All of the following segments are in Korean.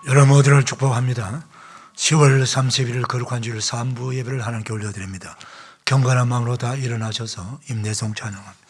여러분 모두를 축복합니다. 10월 30일 거룩한 주일 3부 예배를 하나님께 올려드립니다. 경건한 마음으로 다 일어나셔서 임내송 찬양합니다.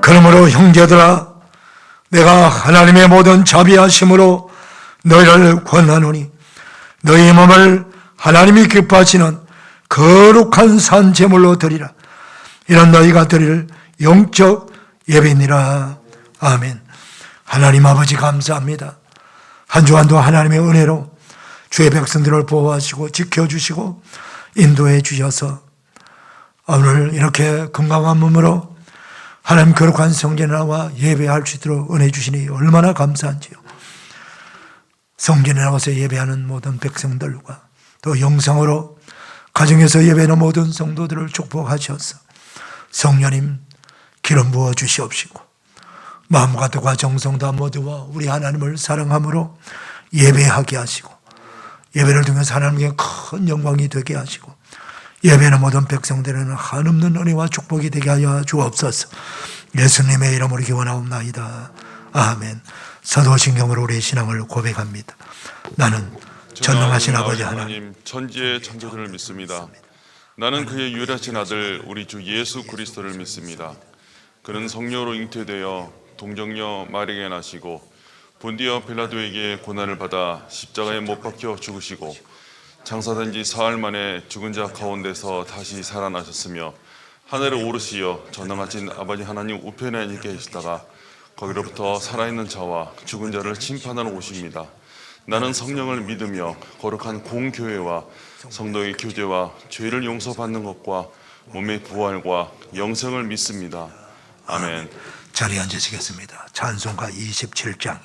그러므로 형제들아, 내가 하나님의 모든 자비하심으로 너희를 권하노니 너희 몸을 하나님이 기뻐하시는 거룩한 산 제물로 드리라. 이런 너희가 드릴 영적 예배니라. 아멘. 하나님 아버지 감사합니다. 한 주간도 하나님의 은혜로 주의 백성들을 보호하시고 지켜주시고 인도해 주셔서 오늘 이렇게 건강한 몸으로 하나님 거룩한 성전에 나와 예배할 수 있도록 은혜 주시니 얼마나 감사한지요. 성전에 나와서 예배하는 모든 백성들과 또 영상으로 가정에서 예배하는 모든 성도들을 축복하셔서 성령님 기름 부어 주시옵시고 마음과 뜻과 정성 다 모두와 우리 하나님을 사랑함으로 예배하게 하시고 예배를 통해서 하나님께 큰 영광이 되게 하시고 예배하는 모든 백성들에는 한없는 은혜와 축복이 되게 하여 주옵소서. 예수님의 이름으로 기원하옵나이다. 아멘. 사도신경으로 우리의 신앙을 고백합니다. 나는 전능하신 아버지 하나님 천지의 창조주를 믿습니다. 나는 그의 유일하신 아들 우리 주 예수 그리스도를 믿습니다. 그는 성령으로 잉태되어 동정녀 마리아에게 나시고 본디오 빌라도에게 고난을 받아 십자가에 못 박혀 죽으시고 장사된 지 사흘 만에 죽은 자 가운데서 다시 살아나셨으며 하늘에 오르시어 전능하신 아버지 하나님 우편에 앉아 계시다가 거기로부터 살아있는 자와 죽은 자를 심판하러 오십니다. 나는 성령을 믿으며 거룩한 공교회와 성도의 교제와 죄를 용서받는 것과 몸의 부활과 영생을 믿습니다. 아멘. 자리에 앉으시겠습니다. 찬송가 27장.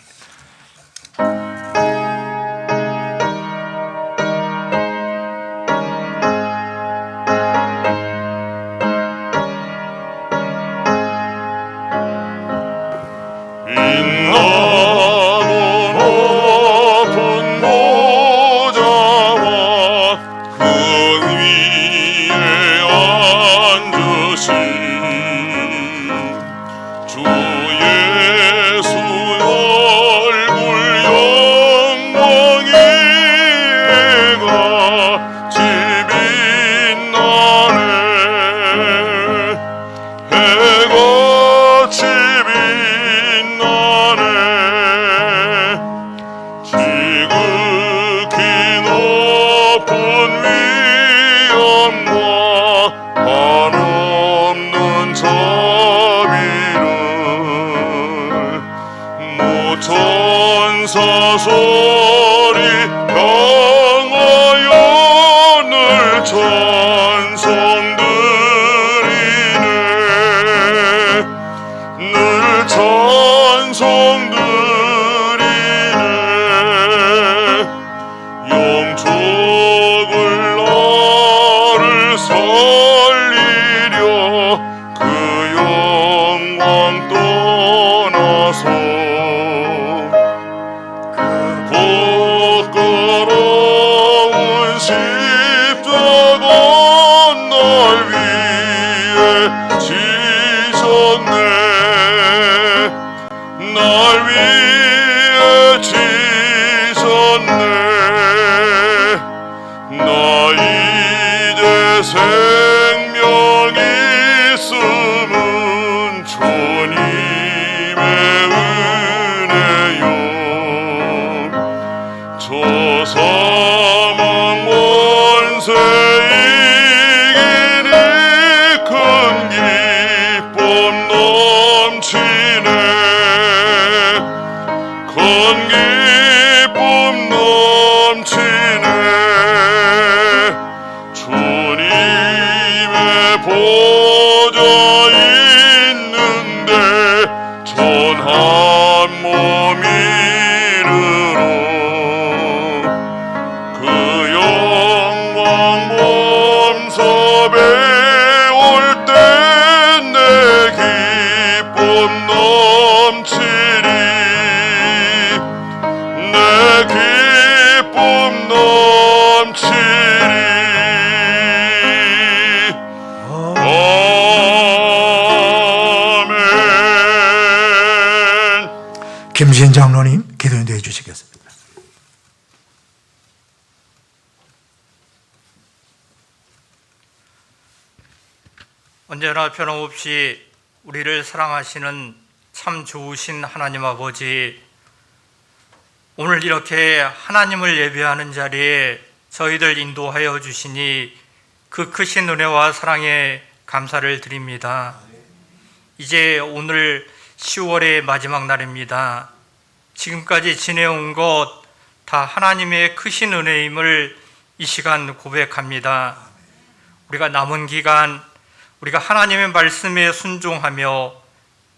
천사 소리 명하여 늘 찬송 드리네 늘 찬송 드리네 떠나서 부끄러운 십자가 날 위해 지셨네. 날 위해 지셨네. 나 이제 생명이 있음은 주님의 은혜요. 저 사망 원세 이기니 큰 기쁨 넘치네. 큰 기쁨 넘치네. 주님의 보좌 있는데 전한 몸 이르러 그 영광 몸서 배울 때 내 기쁨 넘치리. 내 기쁨 넘치리. 아멘. 김신 장로님 기도 인도해 주시겠습니다. 언제나 변함없이 우리를 사랑하시는 참 좋으신 하나님 아버지, 오늘 이렇게 하나님을 예배하는 자리에 저희들 인도하여 주시니 그 크신 은혜와 사랑에 감사를 드립니다. 이제 오늘 10월의 마지막 날입니다. 지금까지 지내온 것 다 하나님의 크신 은혜임을 이 시간 고백합니다. 우리가 남은 기간 우리가 하나님의 말씀에 순종하며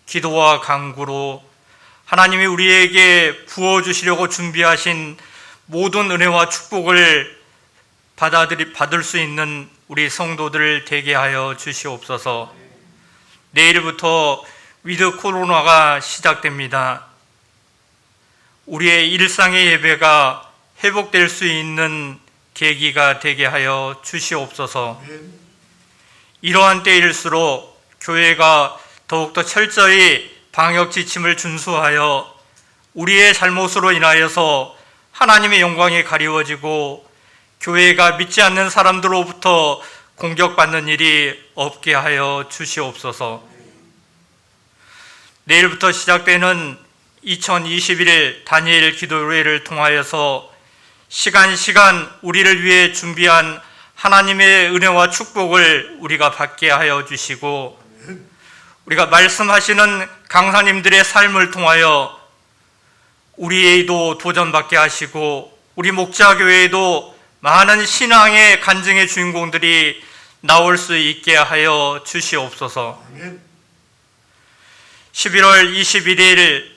기도와 간구로 하나님이 우리에게 부어주시려고 준비하신 모든 은혜와 축복을 받을 수 있는 우리 성도들 되게 하여 주시옵소서. 내일부터 위드 코로나가 시작됩니다. 우리의 일상의 예배가 회복될 수 있는 계기가 되게 하여 주시옵소서. 이러한 때일수록 교회가 더욱더 철저히 방역 지침을 준수하여 우리의 잘못으로 인하여서 하나님의 영광이 가리워지고 교회가 믿지 않는 사람들로부터 공격받는 일이 없게 하여 주시옵소서. 내일부터 시작되는 2021 다니엘 기도회를 통하여서 시간 우리를 위해 준비한 하나님의 은혜와 축복을 우리가 받게 하여 주시고, 우리가 말씀하시는 강사님들의 삶을 통하여 우리에도 도전받게 하시고 우리 목자교회에도 많은 신앙의 간증의 주인공들이 나올 수 있게 하여 주시옵소서. 11월 21일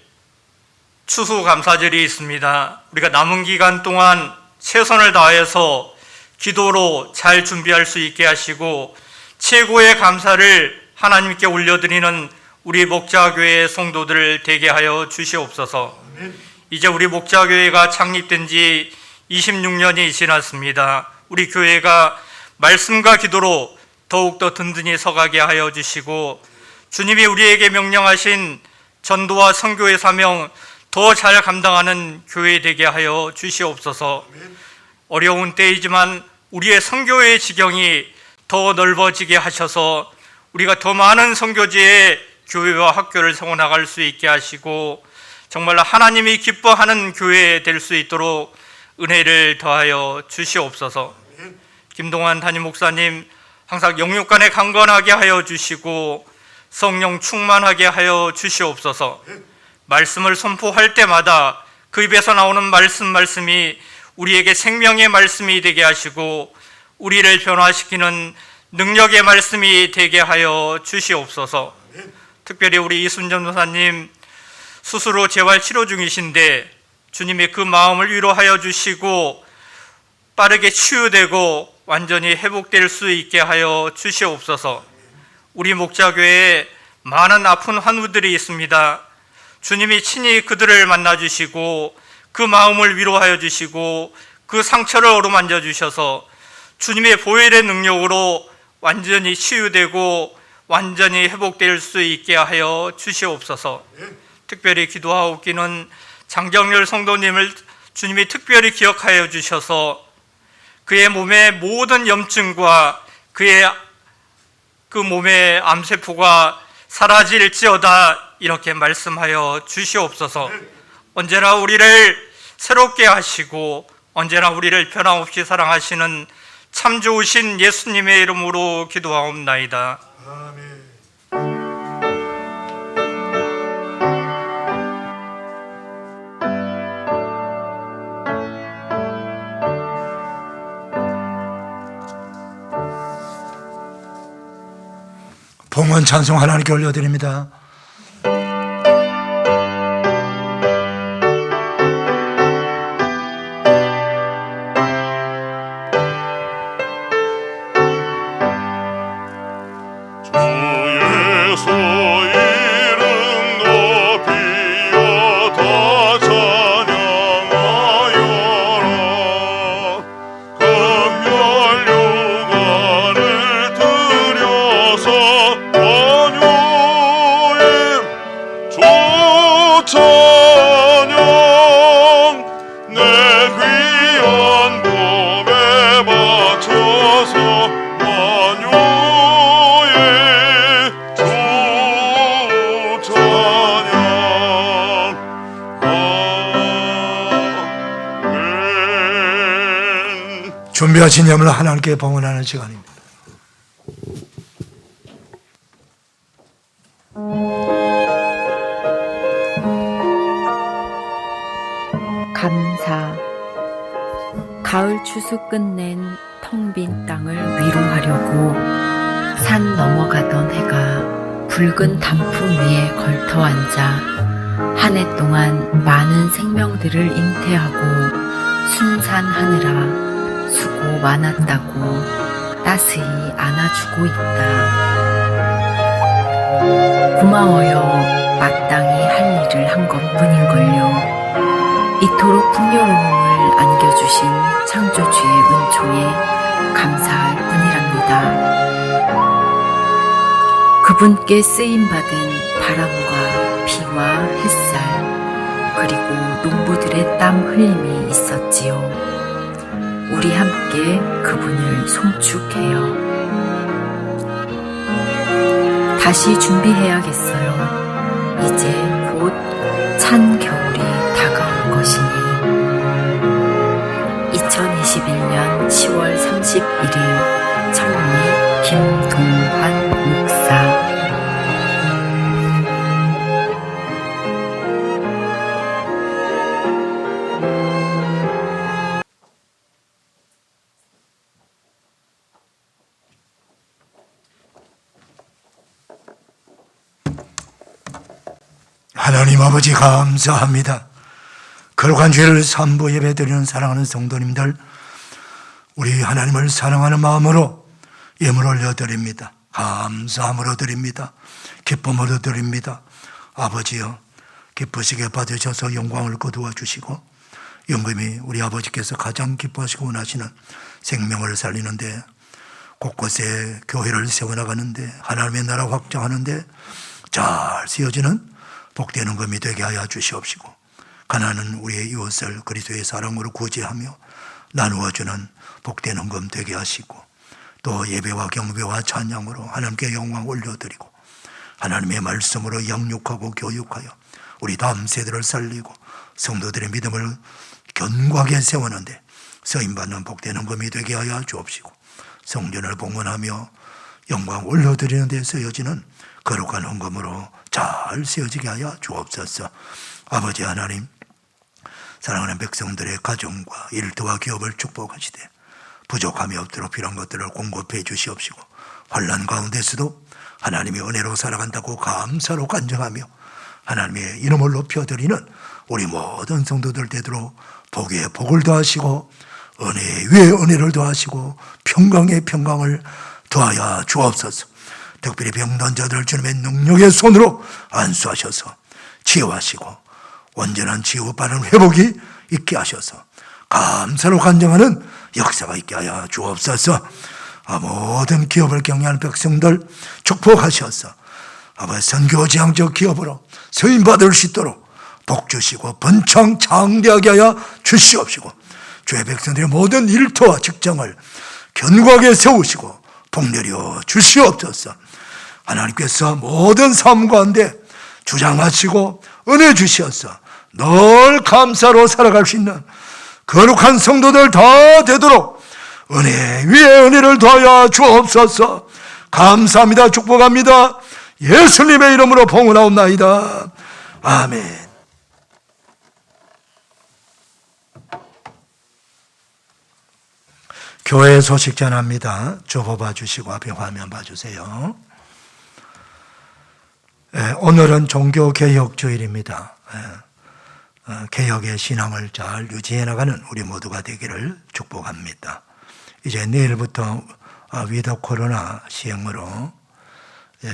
추수감사절이 있습니다. 우리가 남은 기간 동안 최선을 다해서 기도로 잘 준비할 수 있게 하시고 최고의 감사를 하나님께 올려드리는 우리 목자교회 성도들 되게 하여 주시옵소서. 이제 우리 목자교회가 창립된 지 26년이 지났습니다. 우리 교회가 말씀과 기도로 더욱더 든든히 서가게 하여 주시고 주님이 우리에게 명령하신 전도와 선교의 사명 더 잘 감당하는 교회 되게 하여 주시옵소서. 어려운 때이지만 우리의 선교의 지경이 더 넓어지게 하셔서 우리가 더 많은 선교지에 교회와 학교를 세워나갈 수 있게 하시고 정말로 하나님이 기뻐하는 교회 될 수 있도록 은혜를 더하여 주시옵소서. 김동환 담임 목사님 항상 영육간에 강건하게 하여 주시고 성령 충만하게 하여 주시옵소서. 말씀을 선포할 때마다 그 입에서 나오는 말씀이 우리에게 생명의 말씀이 되게 하시고 우리를 변화시키는 능력의 말씀이 되게 하여 주시옵소서. 특별히 우리 이순전 도사님 스스로 재활 치료 중이신데 주님의 그 마음을 위로하여 주시고 빠르게 치유되고 완전히 회복될 수 있게 하여 주시옵소서. 우리 목자교회에 많은 아픈 환우들이 있습니다. 주님이 친히 그들을 만나주시고 그 마음을 위로하여 주시고 그 상처를 어루만져 주셔서 주님의 보혈의 능력으로 완전히 치유되고 완전히 회복될 수 있게 하여 주시옵소서. 특별히 기도하옵기는 장정렬 성도님을 주님이 특별히 기억하여 주셔서 그의 몸의 모든 염증과 그의 그 몸의 암세포가 사라질지어다 이렇게 말씀하여 주시옵소서. 언제나 우리를 새롭게 하시고 언제나 우리를 변함없이 사랑하시는 참 좋으신 예수님의 이름으로 기도하옵나이다. 봉헌 찬송 하나님께 올려드립니다. 예수 이름 높이어 다 찬양하여라. 금별 육안을 들여서 원효의 조찬양 내 귀한 몸에 바쳐서 원효의 조찬양. 아멘. 준비하신 예물을 하나님께 봉헌하는 시간입니다. 감사. 가을 추수 끝낸 텅 빈 땅을 위로하려고 산 넘어가던 해가 붉은 단풍 위에 걸터 앉아 한 해 동안 많은 생명들을 잉태하고 순산하느라 수고 많았다고 따스히 안아주고 있다. 고마워요. 마땅히 할 일을 한 것뿐인걸요. 이토록 풍요로움을 안겨주신 창조주의 은총에 감사할 뿐이랍니다. 그분께 쓰임받은 바람과 비와 햇살 그리고 농부들의 땀 흘림이 있었지요. 우리 함께 그분을 송축해요. 다시 준비해야겠어요. 이제 곧 찬 겨울이 다가올 것이니. 2021년 10월 31일 청리 김동환 목사. 하나님 아버지 감사합니다. 거룩한 죄를 삼부 예배 드리는 사랑하는 성도님들, 우리 하나님을 사랑하는 마음으로 예물 올려드립니다. 감사함으로 드립니다. 기쁨으로 드립니다. 아버지여, 기쁘시게 받으셔서 영광을 거두어 주시고 영금이 우리 아버지께서 가장 기뻐하시고 원하시는 생명을 살리는데, 곳곳에 교회를 세워나가는데, 하나님의 나라 확장하는데 잘 쓰여지는 복되는 금이 되게 하여 주시옵시고, 가난한 우리의 이웃을 그리스도의 사랑으로 구제하며 나누어주는 복되는 금 되게 하시고, 또 예배와 경배와 찬양으로 하나님께 영광 올려드리고 하나님의 말씀으로 양육하고 교육하여 우리 다음 세대를 살리고 성도들의 믿음을 견고하게 세우는데 쓰임받는 복되는 금이 되게 하여 주옵시고, 성전을 봉헌하며 영광 올려드리는 데 쓰여지는 거룩한 헌금으로 잘 세워지게 하여 주옵소서. 아버지 하나님, 사랑하는 백성들의 가정과 일터와 기업을 축복하시되 부족함이 없도록 필요한 것들을 공급해 주시옵시고, 환난 가운데서도 하나님의 은혜로 살아간다고 감사로 간증하며 하나님의 이름을 높여드리는 우리 모든 성도들 되도록 복에 복을 더하시고 은혜에 위에 은혜를 더하시고 평강에 평강을 더하여 주옵소서. 특별히 병든 자들을 주님의 능력의 손으로 안수하셔서 치유하시고 온전한 치유 빠른 회복이 있게 하셔서 감사로 간증하는 역사가 있게 하여 주옵소서. 모든 기업을 경영하는 백성들 축복하셔서 선교지향적 기업으로 쓰임받을 수 있도록 복 주시고 번창 장대하게 하여 주시옵시고 주의 백성들의 모든 일터와 직장을 견고하게 세우시고 복내려 주시옵소서. 하나님께서 모든 삶 가운데 주장하시고 은혜 주시어서 늘 감사로 살아갈 수 있는 거룩한 성도들 다 되도록 은혜 위에 은혜를 더하여 주옵소서. 감사합니다. 축복합니다. 예수님의 이름으로 봉헌하옵나이다. 아멘. 교회 소식 전합니다. 주보 봐주시고 앞에 화면 봐주세요. 오늘은 종교개혁주일입니다. 개혁의 신앙을 잘 유지해 나가는 우리 모두가 되기를 축복합니다. 이제 내일부터 위드 코로나 시행으로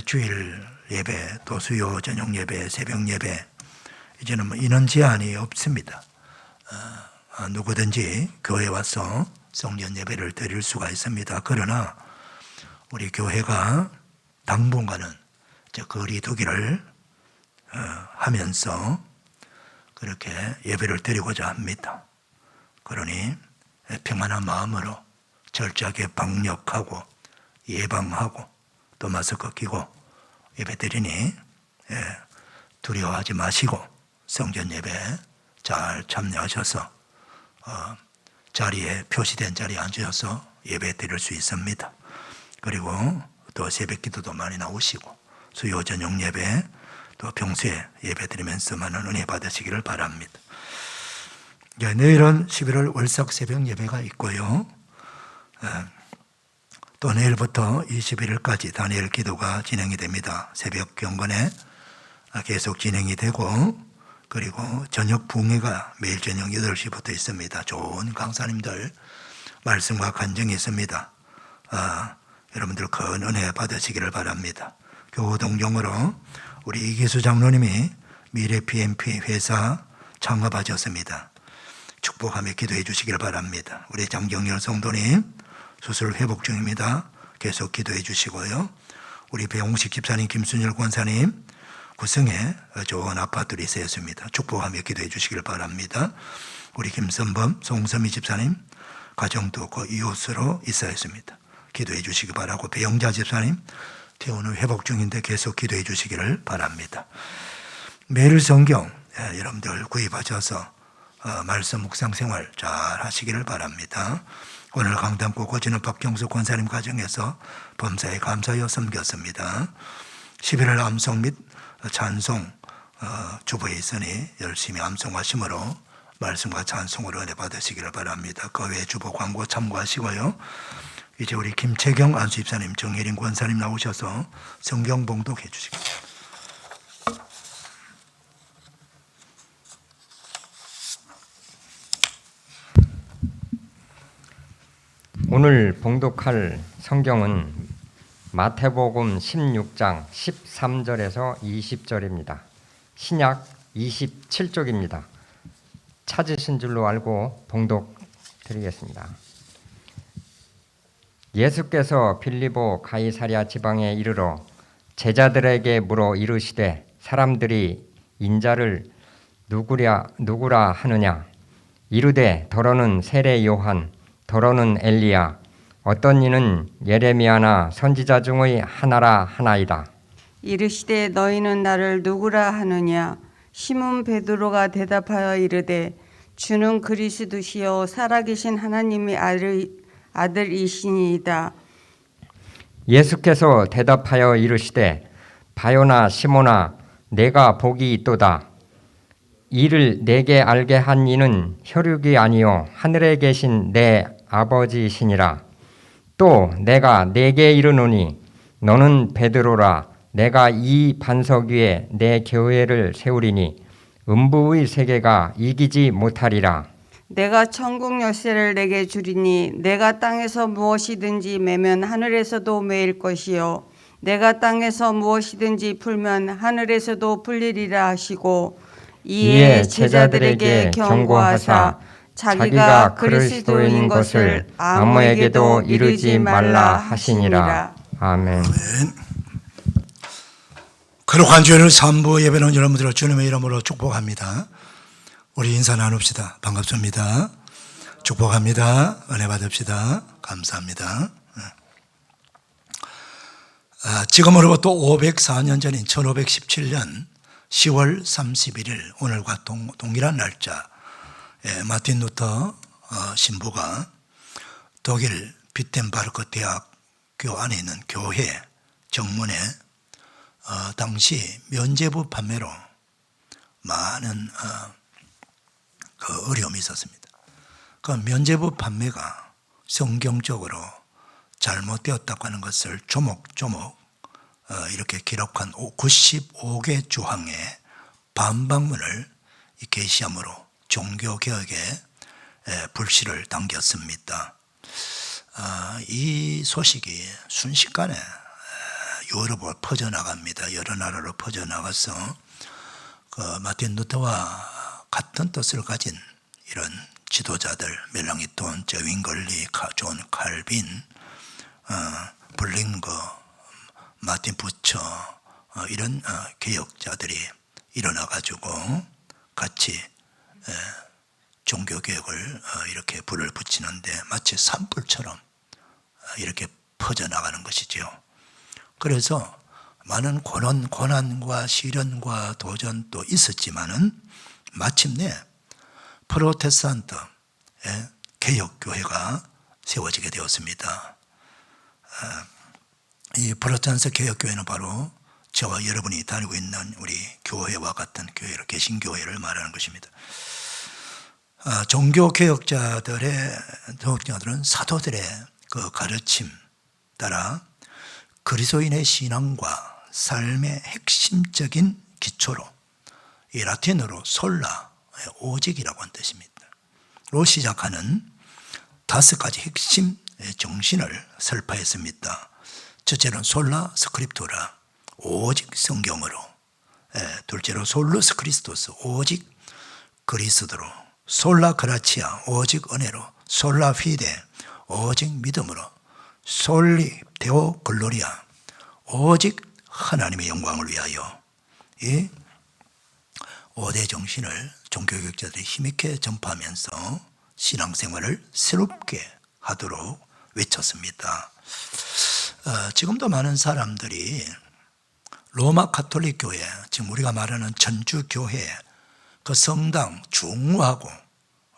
주일 예배, 또 수요 저녁 예배, 새벽 예배 이제는 인원 제한이 없습니다. 누구든지 교회에 와서 성전 예배를 드릴 수가 있습니다. 그러나 우리 교회가 당분간은 거리 두기를 하면서 그렇게 예배를 드리고자 합니다. 그러니 평안한 마음으로 철저하게 방역하고 예방하고 또 마스크 끼고 예배 드리니 두려워하지 마시고 성전 예배 잘 참여하셔서 자리에 표시된 자리에 앉으셔서 예배 드릴 수 있습니다. 그리고 또 새벽 기도도 많이 나오시고 수요 저녁 예배 또 평소에 예배 드리면서 많은 은혜 받으시기를 바랍니다. 내일은 11월 월삭 새벽 예배가 있고요. 또 내일부터 21일까지 다니엘 기도가 진행이 됩니다. 새벽 경건에 계속 진행이 되고 그리고 저녁 붕회가 매일 저녁 8시부터 있습니다. 좋은 강사님들 말씀과 간증이 있습니다. 여러분들 큰 은혜 받으시기를 바랍니다. 교우동정으로 우리 이기수 장로님이 미래 PMP 회사 창업하셨습니다. 축복하며 기도해 주시기를 바랍니다. 우리 장경열 성도님 수술 회복 중입니다. 계속 기도해 주시고요. 우리 배홍식 집사님, 김순열 권사님 구성에 좋은 아파트를 있었습니다. 축복하며 기도해 주시기를 바랍니다. 우리 김선범, 송서미 집사님 가정도 없고 이웃으로 있어야했습니다. 기도해 주시기 바라고 배영자 집사님 퇴원 회복 중인데 계속 기도해 주시기를 바랍니다. 매일 성경 여러분들 구입하셔서 말씀 묵상 생활 잘 하시기를 바랍니다. 오늘 강담구 고진은 박경수 권사님 가정에서 범사에 감사하여 섬겼습니다. 11월 암송 및 찬송 주보에 있으니 열심히 암송하심으로 말씀과 찬송으로 은혜 받으시기를 바랍니다. 그 외 주보 광고 참고하시고요. 이제 우리 김채경 안수집사님, 정혜린 권사님 나오셔서 성경 봉독해 주시겠습니다. 오늘 봉독할 성경은 마태복음 16장 13절에서 20절입니다. 신약 27쪽입니다. 찾으신 줄로 알고 봉독 드리겠습니다. 예수께서 빌립보 가이사랴 지방에 이르러 제자들에게 물어 이르시되 사람들이 인자를 누구라 하느냐? 이르되 더러는 세례 요한, 더러는 엘리야, 어떤 이는 예레미야나 선지자 중의 하나라 하나이다. 이르시되 너희는 나를 누구라 하느냐? 시몬 베드로가 대답하여 이르되 주는 그리스도시요 살아계신 하나님의 아들이시니이다. 예수께서 대답하여 이르시되 바요나 시몬아 내가 복이 있도다. 이를 내게 알게 한 이는 혈육이 아니요 하늘에 계신 내 아버지시니라. 또 내가 네게 이르노니 너는 베드로라. 내가 이 반석 위에 내 교회를 세우리니 음부의 세계가 이기지 못하리라. 내가 천국 열쇠를 내게 주리니 내가 땅에서 무엇이든지 매면 하늘에서도 매일 것이요 내가 땅에서 무엇이든지 풀면 하늘에서도 풀리리라 하시고 이에 이에 제자들에게 경고하사 자기가 그리스도인 것을 아무에게도 이르지 말라 하시니라. 아멘. 거룩한 주일 3부 예배는 여러분들을 주님의 이름으로 축복합니다. 우리 인사 나눕시다. 반갑습니다. 축복합니다. 은혜 받읍시다. 감사합니다. 지금으로부터 504년 전인 1517년 10월 31일 오늘과 동일한 날짜 마틴 루터 신부가 독일 비텐바르크 대학교 안에 있는 교회 정문에 당시 면죄부 판매로 많은 그 어려움이 있었습니다. 그 면죄부 판매가 성경적으로 잘못되었다고 하는 것을 조목조목 이렇게 기록한 95개 조항의 반박문을 게시함으로 종교개혁에 불씨를 당겼습니다. 이 소식이 순식간에 유럽으로 퍼져나갑니다. 여러 나라로 퍼져나가서 그 마틴 루터와 같은 뜻을 가진 이런 지도자들, 멜랑이톤, 저윙걸리, 존 칼빈, 블링거, 마틴 부처 이런 개혁자들이 일어나가지고 같이 종교개혁을 이렇게 불을 붙이는데 마치 산불처럼 이렇게 퍼져나가는 것이지요. 그래서 많은 고난과 시련과 도전도 있었지만은 마침내 프로테스탄트 개혁교회가 세워지게 되었습니다. 이 프로테스탄트 개혁교회는 바로 저와 여러분이 다니고 있는 우리 교회와 같은 교회를, 개신교회를 말하는 것입니다. 종교개혁자들은 사도들의 그 가르침 따라 그리스도인의 신앙과 삶의 핵심적인 기초로 이 라틴어로 솔라, 오직이라고 하는 뜻입니다. 로 시작하는 5가지 핵심 정신을 설파했습니다. 첫째는 솔라 스크립투라, 오직 성경으로. 둘째로 솔루스 크리스토스, 오직 그리스도로. 솔라 그라치아, 오직 은혜로. 솔라 피데, 오직 믿음으로. 솔리 데오 글로리아, 오직 하나님의 영광을 위하여. 이 5대 정신을 종교개혁자들이 힘있게 전파하면서 신앙생활을 새롭게 하도록 외쳤습니다. 지금도 많은 사람들이 로마 가톨릭 교회, 지금 우리가 말하는 천주교회 그 성당, 중후하고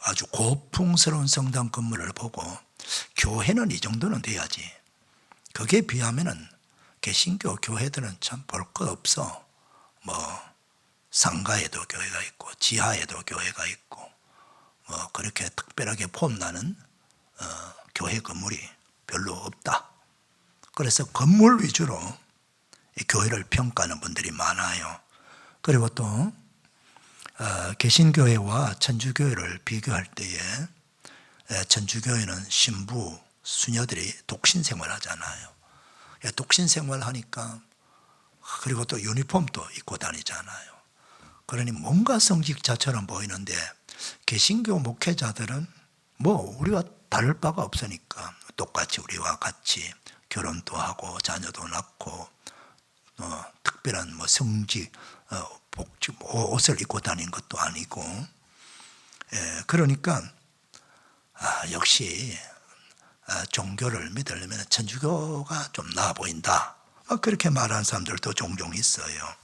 아주 고풍스러운 성당 건물을 보고 교회는 이 정도는 돼야지, 거기에 비하면은 개신교 교회들은 참 볼 것 없어. 뭐 상가에도 교회가 있고 지하에도 교회가 있고 뭐 그렇게 특별하게 폼나는 교회 건물이 별로 없다. 그래서 건물 위주로 이 교회를 평가하는 분들이 많아요. 그리고 또 개신교회와 천주교회를 비교할 때에 천주교회는 신부, 수녀들이 독신생활 하잖아요. 독신생활 하니까, 그리고 또 유니폼도 입고 다니잖아요. 그러니 뭔가 성직자처럼 보이는데 개신교 목회자들은 뭐 우리와 다를 바가 없으니까 똑같이 우리와 같이 결혼도 하고 자녀도 낳고 특별한 뭐 성직, 복직, 옷을 입고 다니는 것도 아니고, 그러니까 역시 종교를 믿으려면 천주교가 좀 나아 보인다, 그렇게 말하는 사람들도 종종 있어요.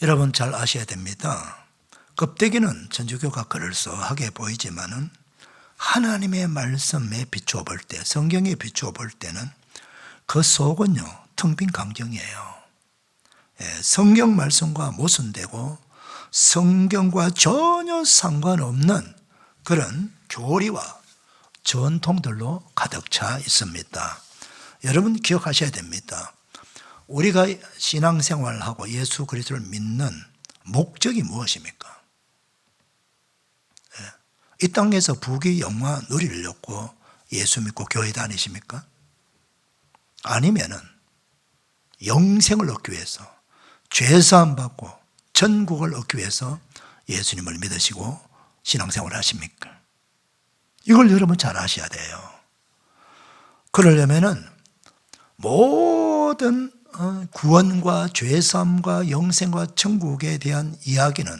여러분 잘 아셔야 됩니다. 껍데기는 천주교가 그럴싸하게 보이지만은 하나님의 말씀에 비추어 볼 때, 성경에 비추어 볼 때는 그 속은요 텅 빈 강정이에요. 성경 말씀과 모순되고 성경과 전혀 상관없는 그런 교리와 전통들로 가득 차 있습니다. 여러분 기억하셔야 됩니다. 우리가 신앙생활하고 예수 그리스도를 믿는 목적이 무엇입니까? 이 땅에서 부귀 영화 누리려고 예수 믿고 교회 다니십니까? 아니면은 영생을 얻기 위해서, 죄사함 받고 천국을 얻기 위해서 예수님을 믿으시고 신앙생활을 하십니까? 이걸 여러분 잘 아셔야 돼요. 그러려면은 모든 구원과 죄사함과 영생과 천국에 대한 이야기는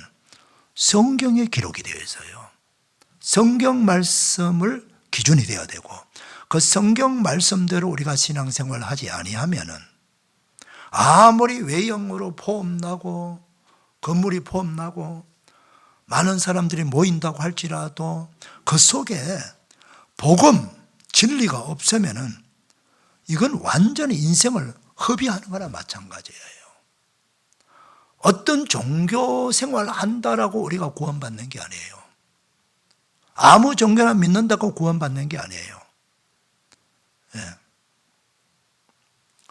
성경에 기록이 되어 있어요. 성경 말씀을 기준이 되어야 되고, 그 성경 말씀대로 우리가 신앙생활을 하지 아니하면은 아무리 외형으로 포함나고 건물이 포함나고 많은 사람들이 모인다고 할지라도 그 속에 복음, 진리가 없으면은 이건 완전히 인생을 허비하는 거나 마찬가지예요. 어떤 종교 생활을 한다라고 우리가 구원받는 게 아니에요. 아무 종교나 믿는다고 구원받는 게 아니에요.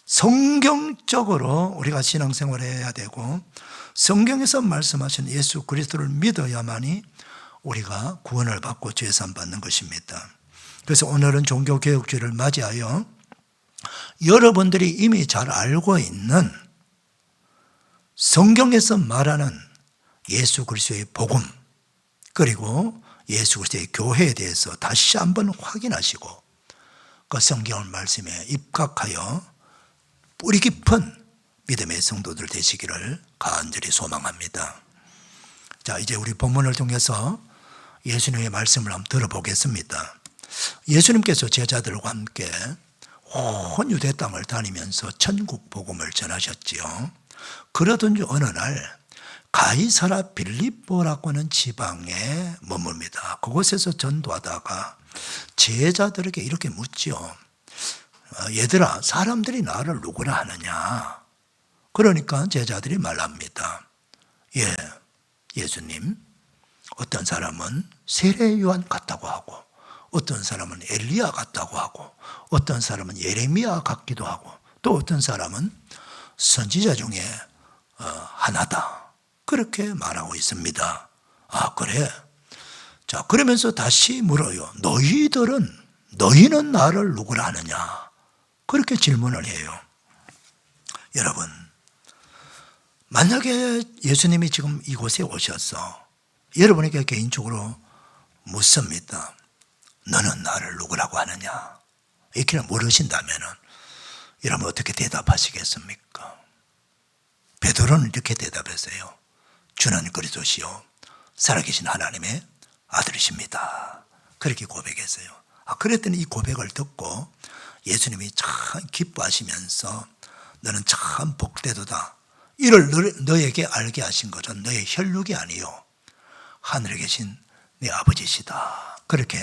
성경적으로 우리가 신앙생활을 해야 되고, 성경에서 말씀하신 예수 그리스도를 믿어야만이 우리가 구원을 받고 죄사함 받는 것입니다. 그래서 오늘은 종교개혁주의를 맞이하여 여러분들이 이미 잘 알고 있는 성경에서 말하는 예수 그리스도의 복음, 그리고 예수 그리스도의 교회에 대해서 다시 한번 확인하시고 그 성경 말씀에 입각하여 뿌리 깊은 믿음의 성도들 되시기를 간절히 소망합니다. 자, 이제 우리 본문을 통해서 예수님의 말씀을 한번 들어보겠습니다. 예수님께서 제자들과 함께 온 유대 땅을 다니면서 천국 복음을 전하셨지요. 그러던 중 어느 날 가이사라 빌립보라고 하는 지방에 머뭅니다. 그곳에서 전도하다가 제자들에게 이렇게 묻지요. 얘들아, 사람들이 나를 누구라 하느냐? 그러니까 제자들이 말합니다. 예수님, 어떤 사람은 세례 요한 같다고 하고, 어떤 사람은 엘리야 같다고 하고, 어떤 사람은 예레미야 같기도 하고, 또 어떤 사람은 선지자 중에 하나다, 그렇게 말하고 있습니다. 아, 그래? 자, 그러면서 다시 물어요. 너희는 나를 누구라 하느냐? 그렇게 질문을 해요. 여러분, 만약에 예수님이 지금 이곳에 오셔서 여러분에게 개인적으로 묻습니다. 너는 나를 누구라고 하느냐? 이렇게 물으신다면 여러분 어떻게 대답하시겠습니까? 베드로는 이렇게 대답했어요. 주는 그리스도시요 살아계신 하나님의 아들이십니다. 그렇게 고백했어요. 그랬더니 이 고백을 듣고 예수님이 참 기뻐하시면서 너는 참 복되도다. 이를 너에게 알게 하신 것은 너의 혈육이 아니요 하늘에 계신 네 아버지시다. 그렇게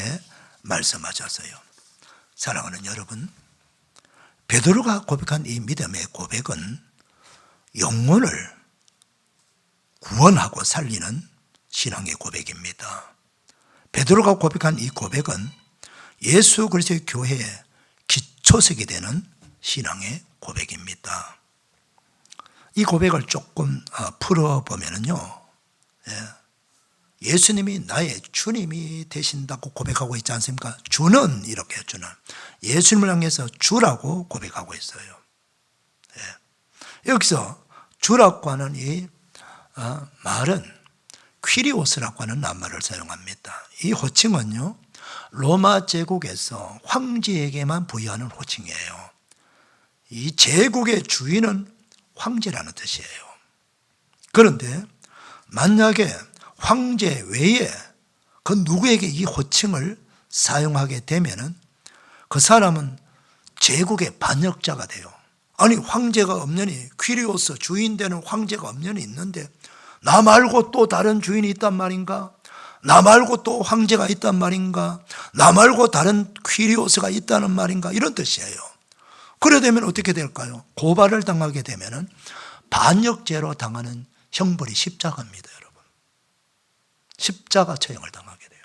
말씀하셨어요. 사랑하는 여러분, 베드로가 고백한 이 믿음의 고백은 영혼을 구원하고 살리는 신앙의 고백입니다. 베드로가 고백한 이 고백은 예수 그리스도의 교회의 기초석이 되는 신앙의 고백입니다. 이 고백을 조금 풀어보면요, 예수님이 나의 주님이 되신다고 고백하고 있지 않습니까? 주는 이렇게 주는 예수님을 향해서 주라고 고백하고 있어요. 여기서 주라고 하는 이 말은 퀴리오스라고 하는 낱말을 사용합니다. 이 호칭은요, 로마 제국에서 황제에게만 부여하는 호칭이에요. 이 제국의 주인은 황제라는 뜻이에요. 그런데 만약에 황제 외에 그 누구에게 이 호칭을 사용하게 되면은 그 사람은 제국의 반역자가 돼요. 아니, 황제가 없느니, 퀴리오스 주인 되는 황제가 없느니 있는데 나 말고 또 다른 주인이 있단 말인가? 나 말고 또 황제가 있단 말인가? 나 말고 다른 퀴리오스가 있다는 말인가? 이런 뜻이에요. 그래 되면 어떻게 될까요? 고발을 당하게 되면은 반역죄로 당하는 형벌이 십자가입니다, 여러분. 십자가 처형을 당하게 돼요.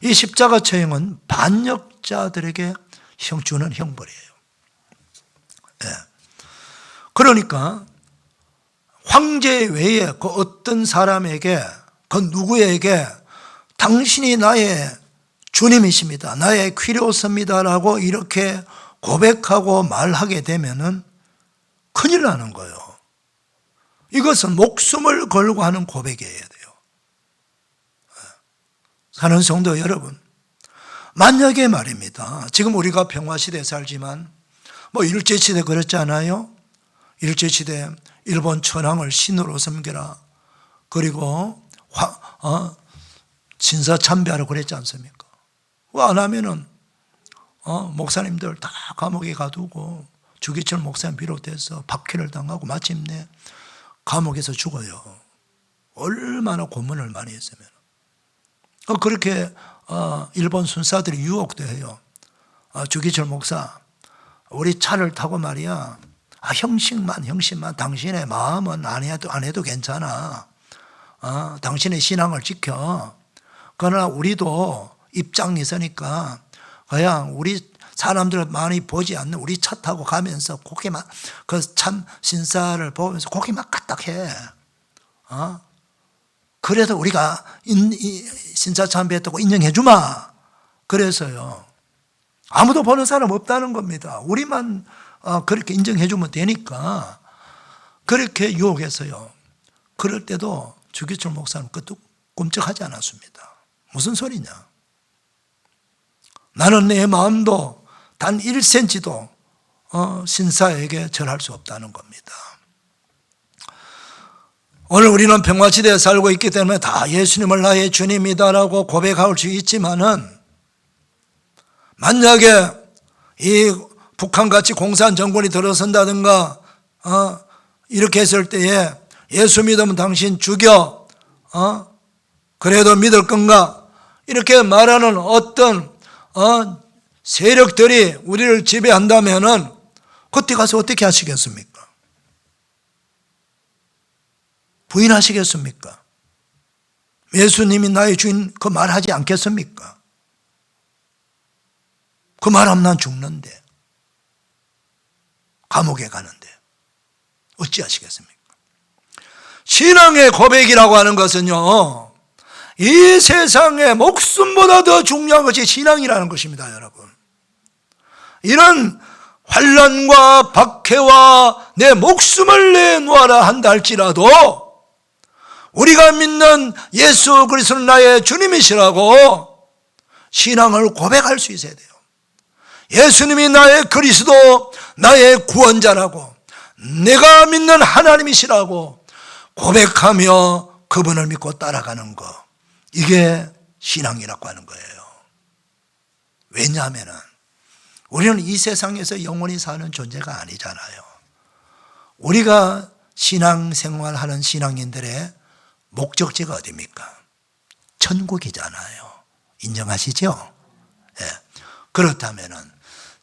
이 십자가 처형은 반역자들에게 주는 형벌이에요. 그러니까 황제 외에 그 어떤 사람에게, 그 누구에게 당신이 나의 주님이십니다, 나의 퀴리오스입니다라고 이렇게 고백하고 말하게 되면은 큰일 나는 거예요. 이것은 목숨을 걸고 하는 고백이어야 돼요. 사는 성도 여러분, 만약에 말입니다. 지금 우리가 평화시대에 살지만 일제시대 그랬잖아요. 일제시대 일본 천황을 신으로 섬겨라. 그리고 진사참배하라고 그랬지 않습니까? 안 하면은 목사님들 다 감옥에 가두고 주기철 목사님 비롯해서 박해를 당하고 마침내 감옥에서 죽어요. 얼마나 고문을 많이 했으면. 그렇게 일본 순사들이 유혹도 해요. 주기철 목사, 우리 차를 타고 말이야, 형식만 당신의 마음은 안 해도 괜찮아. 당신의 신앙을 지켜. 그러나 우리도 입장이 있으니까 그냥 우리 사람들 많이 보지 않는 우리 차 타고 가면서 고개만, 그 참 신사를 보면서 고개만 까딱해. 그래서 우리가 신사 참배했다고 인정해 주마. 그래서요. 아무도 보는 사람 없다는 겁니다. 우리만 그렇게 인정해 주면 되니까 그렇게 유혹해서요. 그럴 때도 주기철 목사는 그것도 꼼짝하지 않았습니다. 무슨 소리냐? 나는 내 마음도 단 1cm도 신사에게 절할 수 없다는 겁니다. 오늘 우리는 평화시대에 살고 있기 때문에 다 예수님을 나의 주님이다라고 고백할 수 있지만은 만약에 이 북한같이 공산 정권이 들어선다든가 이렇게 했을 때에 예수 믿으면 당신 죽여 그래도 믿을 건가 이렇게 말하는 어떤 세력들이 우리를 지배한다면은 그때 가서 어떻게 하시겠습니까? 부인하시겠습니까? 예수님이 나의 주인 그 말하지 않겠습니까? 그 말하면 난 죽는데 감옥에 가는데 어찌하시겠습니까? 신앙의 고백이라고 하는 것은요, 이 세상에 목숨보다 더 중요한 것이 신앙이라는 것입니다, 여러분. 이런 환난과 박해와 내 목숨을 내놓아라 한다 할지라도 우리가 믿는 예수 그리스도는 나의 주님이시라고 신앙을 고백할 수 있어야 돼요. 예수님이 나의 그리스도, 나의 구원자라고, 내가 믿는 하나님이시라고 고백하며 그분을 믿고 따라가는 것, 이게 신앙이라고 하는 거예요. 왜냐하면 우리는 이 세상에서 영원히 사는 존재가 아니잖아요. 우리가 신앙생활하는 신앙인들의 목적지가 어디입니까? 천국이잖아요. 인정하시죠? 네. 그렇다면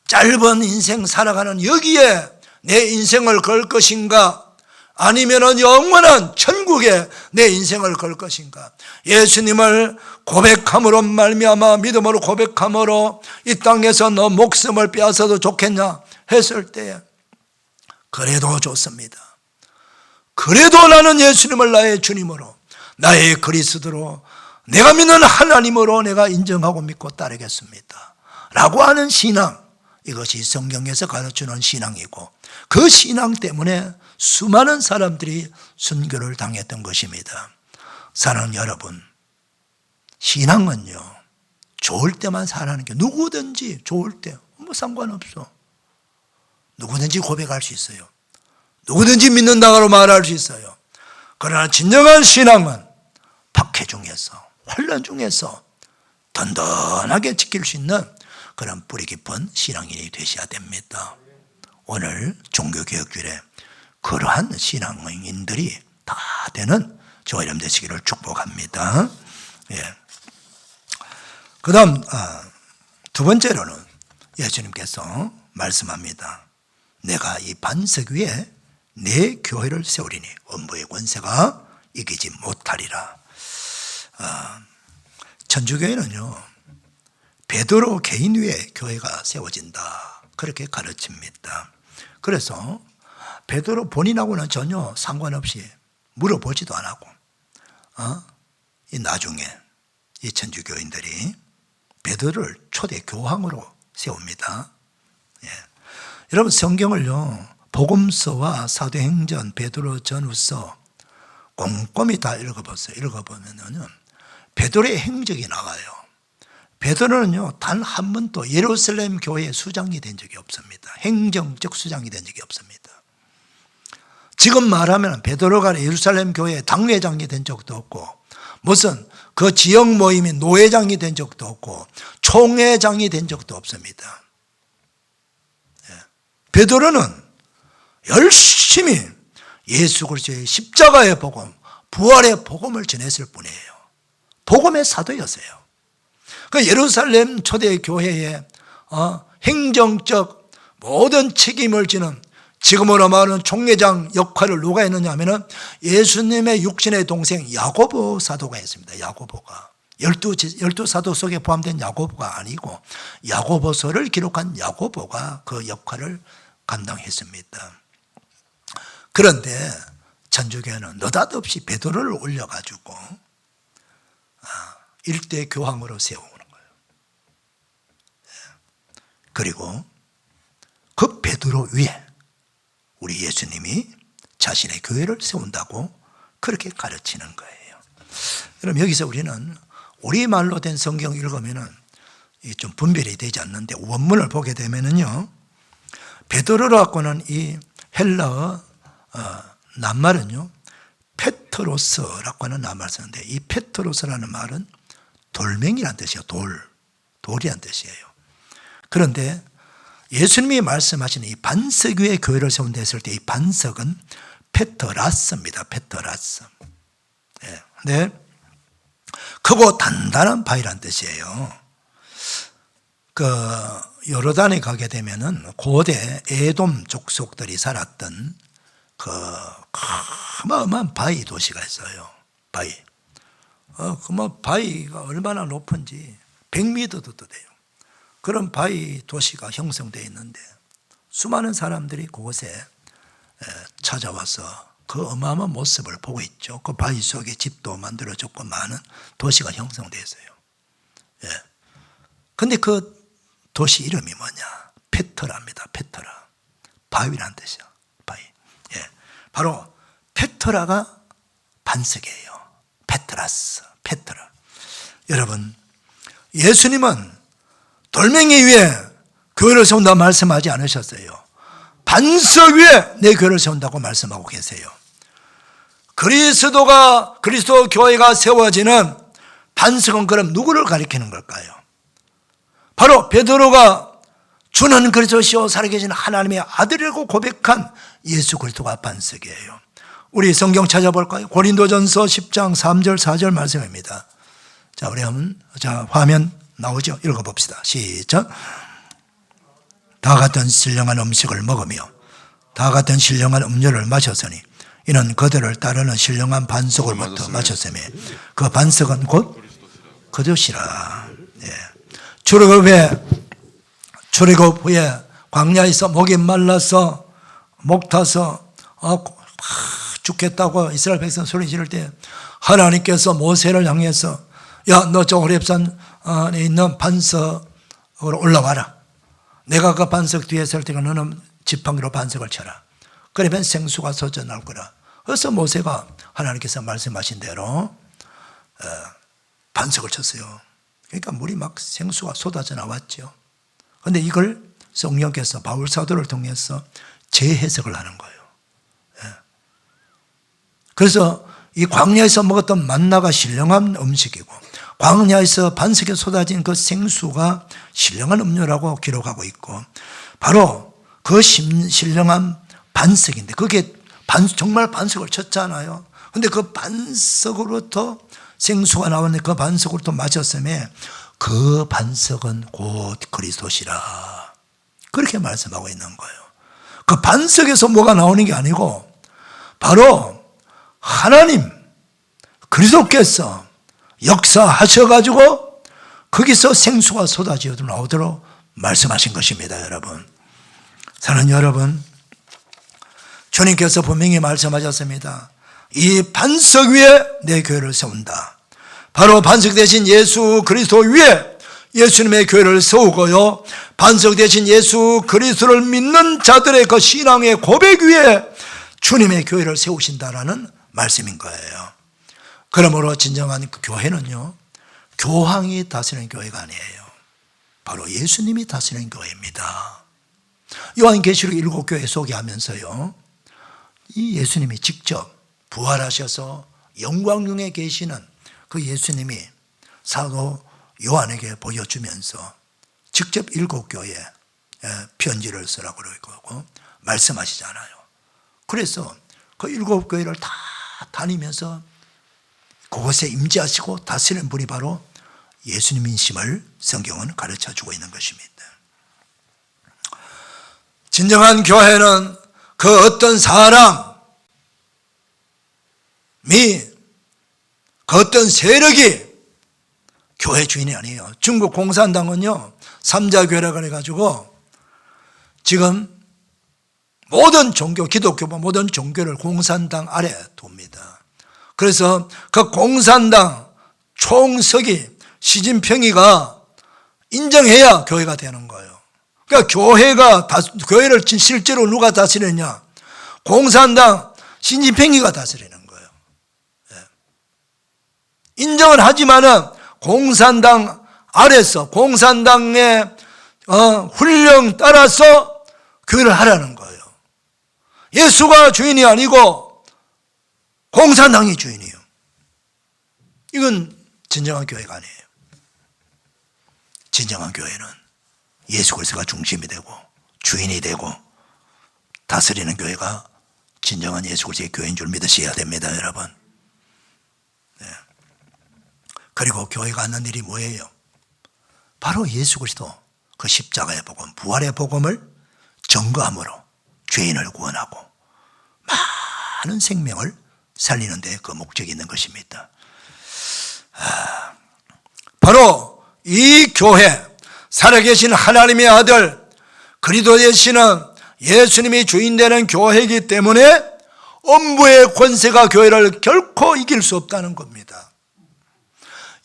짧은 인생 살아가는 여기에 내 인생을 걸 것인가, 아니면 영원한 천국에 내 인생을 걸 것인가. 예수님을 고백함으로 말미암아 믿음으로 고백함으로 이 땅에서 너 목숨을 빼앗아도 좋겠냐 했을 때 그래도 좋습니다. 그래도 나는 예수님을 나의 주님으로, 나의 그리스도로, 내가 믿는 하나님으로 내가 인정하고 믿고 따르겠습니다 라고 하는 신앙, 이것이 성경에서 가르치는 신앙이고, 그 신앙 때문에 수많은 사람들이 순교를 당했던 것입니다. 사랑하는 여러분, 신앙은요, 좋을 때만 살아가는 게, 누구든지 좋을 때 상관없어. 누구든지 고백할 수 있어요. 누구든지 믿는다고 말할 수 있어요. 그러나 진정한 신앙은 박해 중에서, 환난 중에서 든든하게 지킬 수 있는 그런 뿌리 깊은 신앙인이 되셔야 됩니다. 오늘 종교개혁주일에 그러한 신앙인들이 다 되는 저와 여러분 되시기를 축복합니다. 예. 그 다음 두 번째로는 예수님께서 말씀합니다. 내가 이 반석 위에 내 교회를 세우리니 음부의 권세가 이기지 못하리라. 천주교회는요, 베드로 개인 위에 교회가 세워진다, 그렇게 가르칩니다. 그래서 베드로 본인하고는 전혀 상관없이 물어보지도 안 하고 이 나중에 이 천주교인들이 베드로를 초대 교황으로 세웁니다. 예. 여러분, 성경을요 복음서와 사도행전, 베드로 전후서 꼼꼼히 다 읽어보세요. 읽어보면요, 베드로의 행적이 나와요. 베드로는요, 단 한 번도 예루살렘 교회의 수장이 된 적이 없습니다. 행정적 수장이 된 적이 없습니다. 지금 말하면 베드로가 예루살렘 교회의 당회장이 된 적도 없고, 무슨 그 지역 모임의 노회장이 된 적도 없고, 총회장이 된 적도 없습니다. 베드로는 열심히 예수 그리스도의 십자가의 복음, 부활의 복음을 전했을 뿐이에요. 복음의 사도였어요. 그 예루살렘 초대교회의 행정적 모든 책임을 지는, 지금으로 말하는 총회장 역할을 누가 했느냐 하면은 예수님의 육신의 동생 야고보 사도가 했습니다. 야고보가. 12사도 속에 포함된 야고보가 아니고 야고보서를 기록한 야고보가 그 역할을 감당했습니다. 그런데 천주교회는 느닷없이 베드로를 올려가지고 일대 교황으로 세우는 거예요. 그리고 그 베드로 위에 우리 예수님이 자신의 교회를 세운다고 그렇게 가르치는 거예요. 그럼 여기서 우리는 우리말로 된 성경 읽으면은 좀 분별이 되지 않는데, 원문을 보게 되면은요, 베드로로 갖고는 이 헬라어 낱말은요, 페트로스라고 하는 낱말을 쓰는데, 이 페트로스라는 말은 돌멩이란 뜻이에요. 돌이란 뜻이에요. 그런데 예수님이 말씀하시는 이 반석 위에 교회를 세운다 했을 때 이 반석은 페트라스입니다. 페트라스. 네. 크고 단단한 바위란 뜻이에요. 그 요르단에 가게 되면은 고대 에돔 족속들이 살았던 그 어마어마한 바위 도시가 있어요. 바위. 그 바위가 얼마나 높은지 100m도 돼요. 그런 바위 도시가 형성되어 있는데 수많은 사람들이 그곳에 찾아와서 그 어마어마한 모습을 보고 있죠. 그 바위 속에 집도 만들어졌고 많은 도시가 형성되어 있어요. 그런데 그 도시 이름이 뭐냐? 페트라입니다. 페트라. 바위란 뜻이야. 바위. 바로 페트라가 반석이에요. 페트라스. 페트라. 여러분, 예수님은 돌멩이 위에 교회를 세운다 말씀하지 않으셨어요. 반석 위에 내 교회를 세운다고 말씀하고 계세요. 그리스도 교회가 세워지는 반석은 그럼 누구를 가리키는 걸까요? 바로 베드로가 주는 그리스도시요 살아계신 하나님의 아들이라고 고백한 예수 그리스도가 반석이에요. 우리 성경 찾아볼까요? 고린도전서 10장 3절 4절 말씀입니다. 자, 우리 한번 화면 나오죠? 읽어봅시다. 시작. 다 같은 신령한 음식을 먹으며 다 같은 신령한 음료를 마셨으니 이는 그들을 따르는 신령한 반석으로부터 마셨으며 그 반석은 곧 그것이라. 출애굽 후에 광야에서 목이 말라서 목 타서 죽겠다고 이스라엘 백성 소리 지를 때 하나님께서 모세를 향해서 야, 너 저 호렙산에 있는 반석으로 올라와라. 내가 그 반석 뒤에 설 때가 너는 지팡이로 반석을 쳐라. 그러면 생수가 솟아 나올 거라. 그래서 모세가 하나님께서 말씀하신 대로 반석을 쳤어요. 그러니까 물이 막 생수가 쏟아져 나왔죠. 그런데 이걸 성령께서 바울 사도를 통해서 재해석을 하는 거예요. 그래서 이 광야에서 먹었던 만나가 신령한 음식이고 광야에서 반석에 쏟아진 그 생수가 신령한 음료라고 기록하고 있고 바로 그 신령한 반석인데 그게 정말 반석을 쳤잖아요. 그런데 그 반석으로부터 생수가 나왔는데 그 반석으로부터 마셨음에 그 반석은 곧 그리스도시라. 그렇게 말씀하고 있는 거예요. 그 반석에서 뭐가 나오는 게 아니고 바로 하나님 그리스도께서 역사하셔가지고 거기서 생수가 쏟아져 나오도록 말씀하신 것입니다. 여러분, 사랑하는 여러분, 주님께서 분명히 말씀하셨습니다. 이 반석 위에 내 교회를 세운다. 바로 반석 대신 예수 그리스도 위에 예수님의 교회를 세우고요, 반석 대신 예수 그리스도를 믿는 자들의 그 신앙의 고백 위에 주님의 교회를 세우신다라는 말씀인 거예요. 그러므로 진정한 교회는요, 교황이 다스리는 교회가 아니에요. 바로 예수님이 다스리는 교회입니다. 요한계시록 7교회 소개하면서요, 이 예수님이 직접 부활하셔서 영광 중에 계시는 그 예수님이 사도 요한에게 보여주면서 직접 7교회에 편지를 쓰라고 그러고 말씀하시잖아요. 그래서 그 7교회를 다 다니면서 그곳에 임재하시고 다스리는 분이 바로 예수님이심을 성경은 가르쳐주고 있는 것입니다. 진정한 교회는 그 어떤 사람이, 그 어떤 세력이 교회 주인이 아니에요. 중국 공산당은요, 삼자교회라고 해가지고 지금 모든 종교, 기독교 모든 종교를 공산당 아래 둡니다. 그래서 그 공산당 총석이 시진핑이가 인정해야 교회가 되는 거예요. 그러니까 교회를 실제로 누가 다스리느냐? 공산당 시진핑이가 다스리는 거예요. 인정은 하지만은 공산당 아래서 공산당의 훈령 따라서 교회를 하라는 거예요. 예수가 주인이 아니고 공산당이 주인이에요. 이건 진정한 교회가 아니에요. 진정한 교회는 예수 그리스도가 중심이 되고 주인이 되고 다스리는 교회가 진정한 예수 그리스도의 교회인 줄 믿으셔야 됩니다, 여러분. 그리고 교회가 하는 일이 뭐예요? 바로 예수 그리스도 그 십자가의 복음, 부활의 복음을 증거함으로 죄인을 구원하고 많은 생명을 살리는 데 그 목적이 있는 것입니다. 바로 이 교회, 살아계신 하나님의 아들 그리스도 되시는 예수님이 주인 되는 교회이기 때문에 음부의 권세가 교회를 결코 이길 수 없다는 겁니다.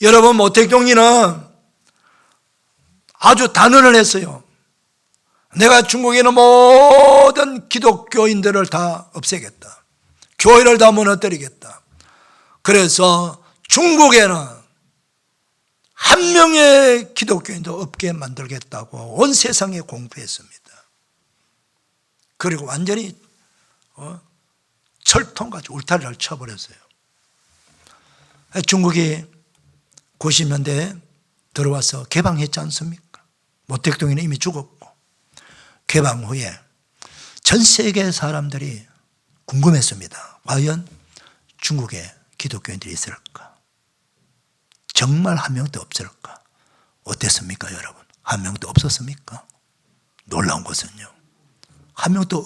여러분, 모택동리는 아주 단언을 했어요. 내가 중국에 있는 모든 기독교인들을 다 없애겠다. 교회를 다 무너뜨리겠다. 그래서 중국에는 한 명의 기독교인도 없게 만들겠다고 온 세상에 공표했습니다. 그리고 완전히 철통같이 울타리를 쳐버렸어요. 중국이 90년대에 들어와서 개방했지 않습니까? 모택동이는 이미 죽었고, 개방 후에 전 세계 사람들이 궁금했습니다. 과연 중국에 기독교인들이 있을까? 정말 한 명도 없을까? 어땠습니까, 여러분? 한 명도 없었습니까? 놀라운 것은요, 한 명도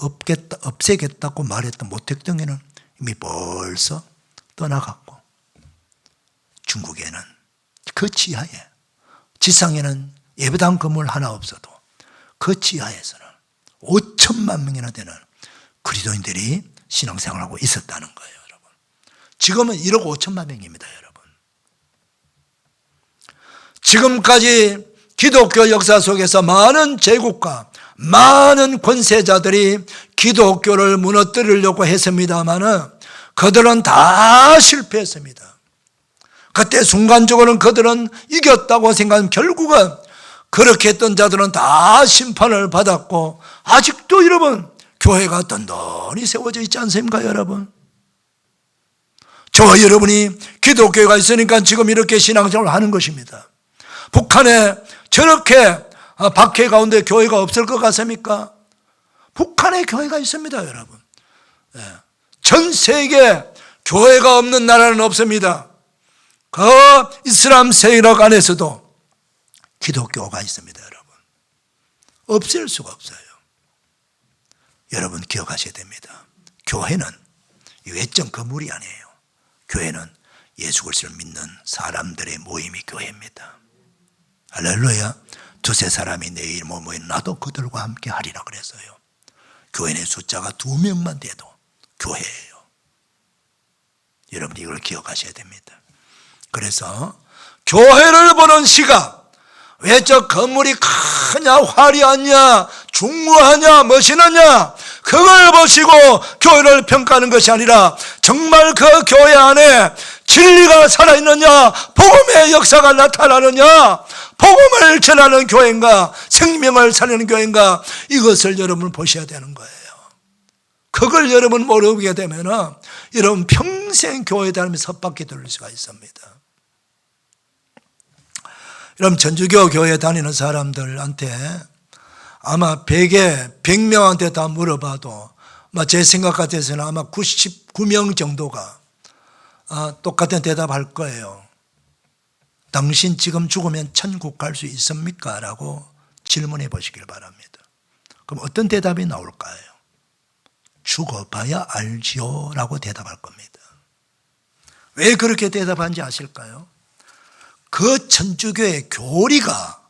없애겠다고 말했던 모택동에는 이미 벌써 떠나갔고, 중국에는 그 지하에, 지상에는 예배당 건물 하나 없어도 그 지하에서는 5천만 명이나 되는 그리스도인들이 신앙생활하고 있었다는 거예요, 여러분. 지금은 1억 5천만 명입니다, 여러분. 지금까지 기독교 역사 속에서 많은 제국과 많은 권세자들이 기독교를 무너뜨리려고 했습니다마는 그들은 다 실패했습니다. 그때 순간적으로는 그들은 이겼다고 생각하면 결국은 그렇게 했던 자들은 다 심판을 받았고, 아직도 여러분 교회가 든든히 세워져 있지 않습니까, 여러분? 저와 여러분이 기독교가 있으니까 지금 이렇게 신앙생활을 하는 것입니다. 북한에 저렇게 박해 가운데 교회가 없을 것 같습니까? 북한에 교회가 있습니다, 여러분. 전 세계 교회가 없는 나라는 없습니다. 그 이슬람 세력 안에서도 기독교가 있습니다, 여러분. 없을 수가 없어요. 여러분 기억하셔야 됩니다. 교회는 외적 건물이 아니에요. 교회는 예수 그리스도를 믿는 사람들의 모임이 교회입니다. 할렐루야. 두세 사람이 내 이름으로 모이면 나도 그들과 함께 하리라 그랬어요. 교회의 숫자가 2명만 돼도 교회예요. 여러분 이걸 기억하셔야 됩니다. 그래서 교회를 보는 시각, 왜 저 건물이 크냐, 화려하냐, 중후하냐, 멋있느냐, 그걸 보시고 교회를 평가하는 것이 아니라 정말 그 교회 안에 진리가 살아있느냐, 복음의 역사가 나타나느냐, 복음을 전하는 교회인가, 생명을 살리는 교회인가, 이것을 여러분 보셔야 되는 거예요. 그걸 여러분 모르게 되면 여러분 평생 교회 다니면서 헛바퀴 돌릴 수가 있습니다. 여러분 전주교 교회 다니는 사람들한테 아마 100명한테 다 물어봐도 제 생각 같아서는 아마 99명 정도가 똑같은 대답할 거예요. 당신 지금 죽으면 천국 갈 수 있습니까? 라고 질문해 보시길 바랍니다. 그럼 어떤 대답이 나올까요? 죽어봐야 알지요 라고 대답할 겁니다. 왜 그렇게 대답한지 아실까요? 그 천주교의 교리가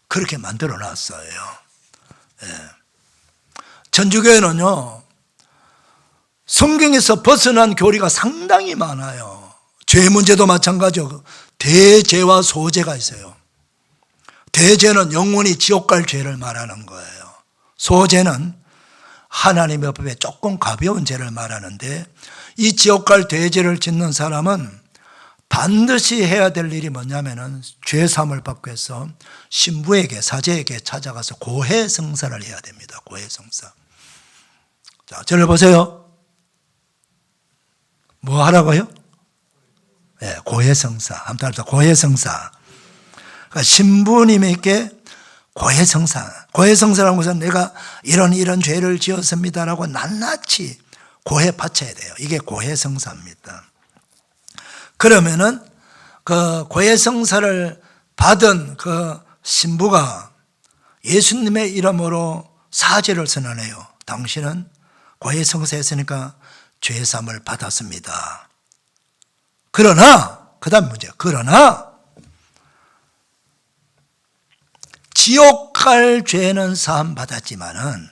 그렇게 만들어 놨어요. 천주교회는요, 성경에서 벗어난 교리가 상당히 많아요. 죄 문제도 마찬가지고 대죄와 소죄가 있어요. 대죄는 영원히 지옥 갈 죄를 말하는 거예요. 소죄는 하나님의 법에 조금 가벼운 죄를 말하는데, 이 지옥 갈 대죄를 짓는 사람은 반드시 해야 될 일이 뭐냐면은 죄 사함을 받기 위해서 신부에게, 사제에게 찾아가서 고해성사를 해야 됩니다. 고해성사. 자, 저를 보세요. 뭐 하라고요? 네, 고해성사. 한번 합시다. 고해성사. 그러니까 신부님에게 고해성사. 고해성사라는 것은 내가 이런 죄를 지었습니다라고 낱낱이 고해 바쳐야 돼요. 이게 고해성사입니다. 그러면은 그 고해성사를 받은 그 신부가 예수님의 이름으로 사죄를 선언해요. 당신은 고해성사했으니까 죄사함을 받았습니다. 그러나 그 다음 문제, 그러나 지옥 갈 죄는 사함 받았지만은,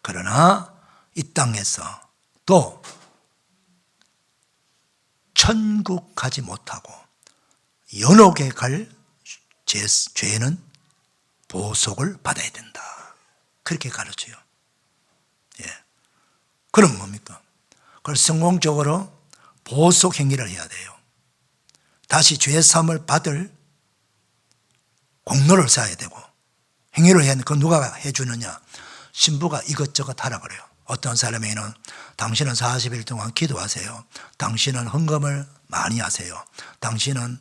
그러나 이 땅에서 또 천국 가지 못하고 연옥에 갈 죄는 보속을 받아야 된다. 그렇게 가르쳐요. 예. 그럼 뭡니까? 그걸 성공적으로 보속 행위를 해야 돼요. 다시 죄 사함을 받을 공로를 쌓아야 되고, 행위를 해야 되는데, 그 누가 해주느냐? 신부가 이것저것 하라 그래요. 어떤 사람에게는 당신은 40일 동안 기도하세요. 당신은 헌금을 많이 하세요. 당신은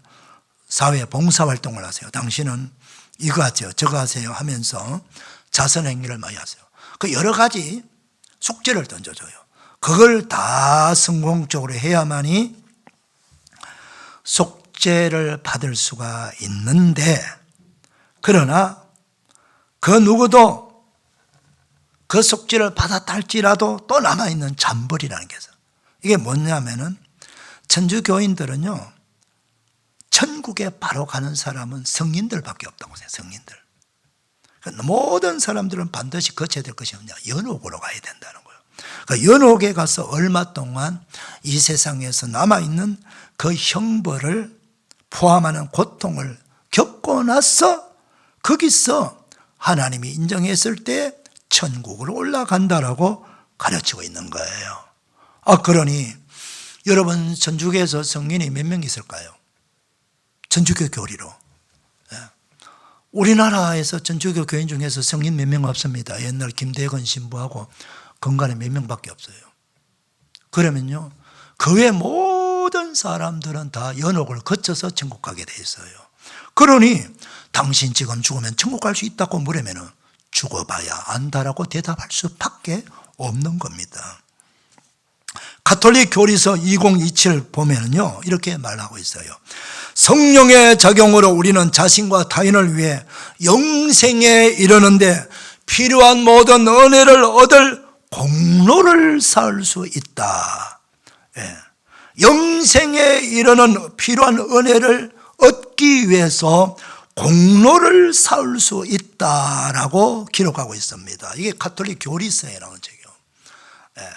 사회 봉사활동을 하세요. 당신은 이거 하세요, 저거 하세요 하면서 자선행위를 많이 하세요. 그 여러 가지 숙제를 던져줘요. 그걸 다 성공적으로 해야만이 속죄를 받을 수가 있는데, 그러나 그 누구도 그 속죄를 받았다 할지라도 또 남아있는 잔벌이라는 게 있어요. 이게 뭐냐면은 천주교인들은요, 천국에 바로 가는 사람은 성인들밖에 없다고 해요. 성인들. 그러니까 모든 사람들은 반드시 거쳐야 될 것이 없냐? 연옥으로 가야 된다는 거예요. 그러니까 연옥에 가서 얼마 동안 이 세상에서 남아있는 그 형벌을 포함하는 고통을 겪고 나서 거기서 하나님이 인정했을 때 천국으로 올라간다라고 가르치고 있는 거예요. 그러니 여러분 천주교에서 성인이 몇 명 있을까요? 천주교 교리로. 우리나라에서 천주교 교인 중에서 성인 몇 명 없습니다. 옛날 김대건 신부하고 건간에 몇 명밖에 없어요. 그러면요, 그 외 모든 사람들은 다 연옥을 거쳐서 천국 가게 돼 있어요. 그러니 당신 지금 죽으면 천국 갈 수 있다고 물으면은 죽어봐야 안다라고 대답할 수밖에 없는 겁니다. 가톨릭 교리서 2027 보면은요, 이렇게 말하고 있어요. 성령의 작용으로 우리는 자신과 타인을 위해 영생에 이르는데 필요한 모든 은혜를 얻을 공로를 쌓을 수 있다. 예. 영생에 이르는 필요한 은혜를 얻기 위해서 공로를 쌓을 수 있다라고 기록하고 있습니다. 이게 가톨릭 교리서에 나온 책이요. 예.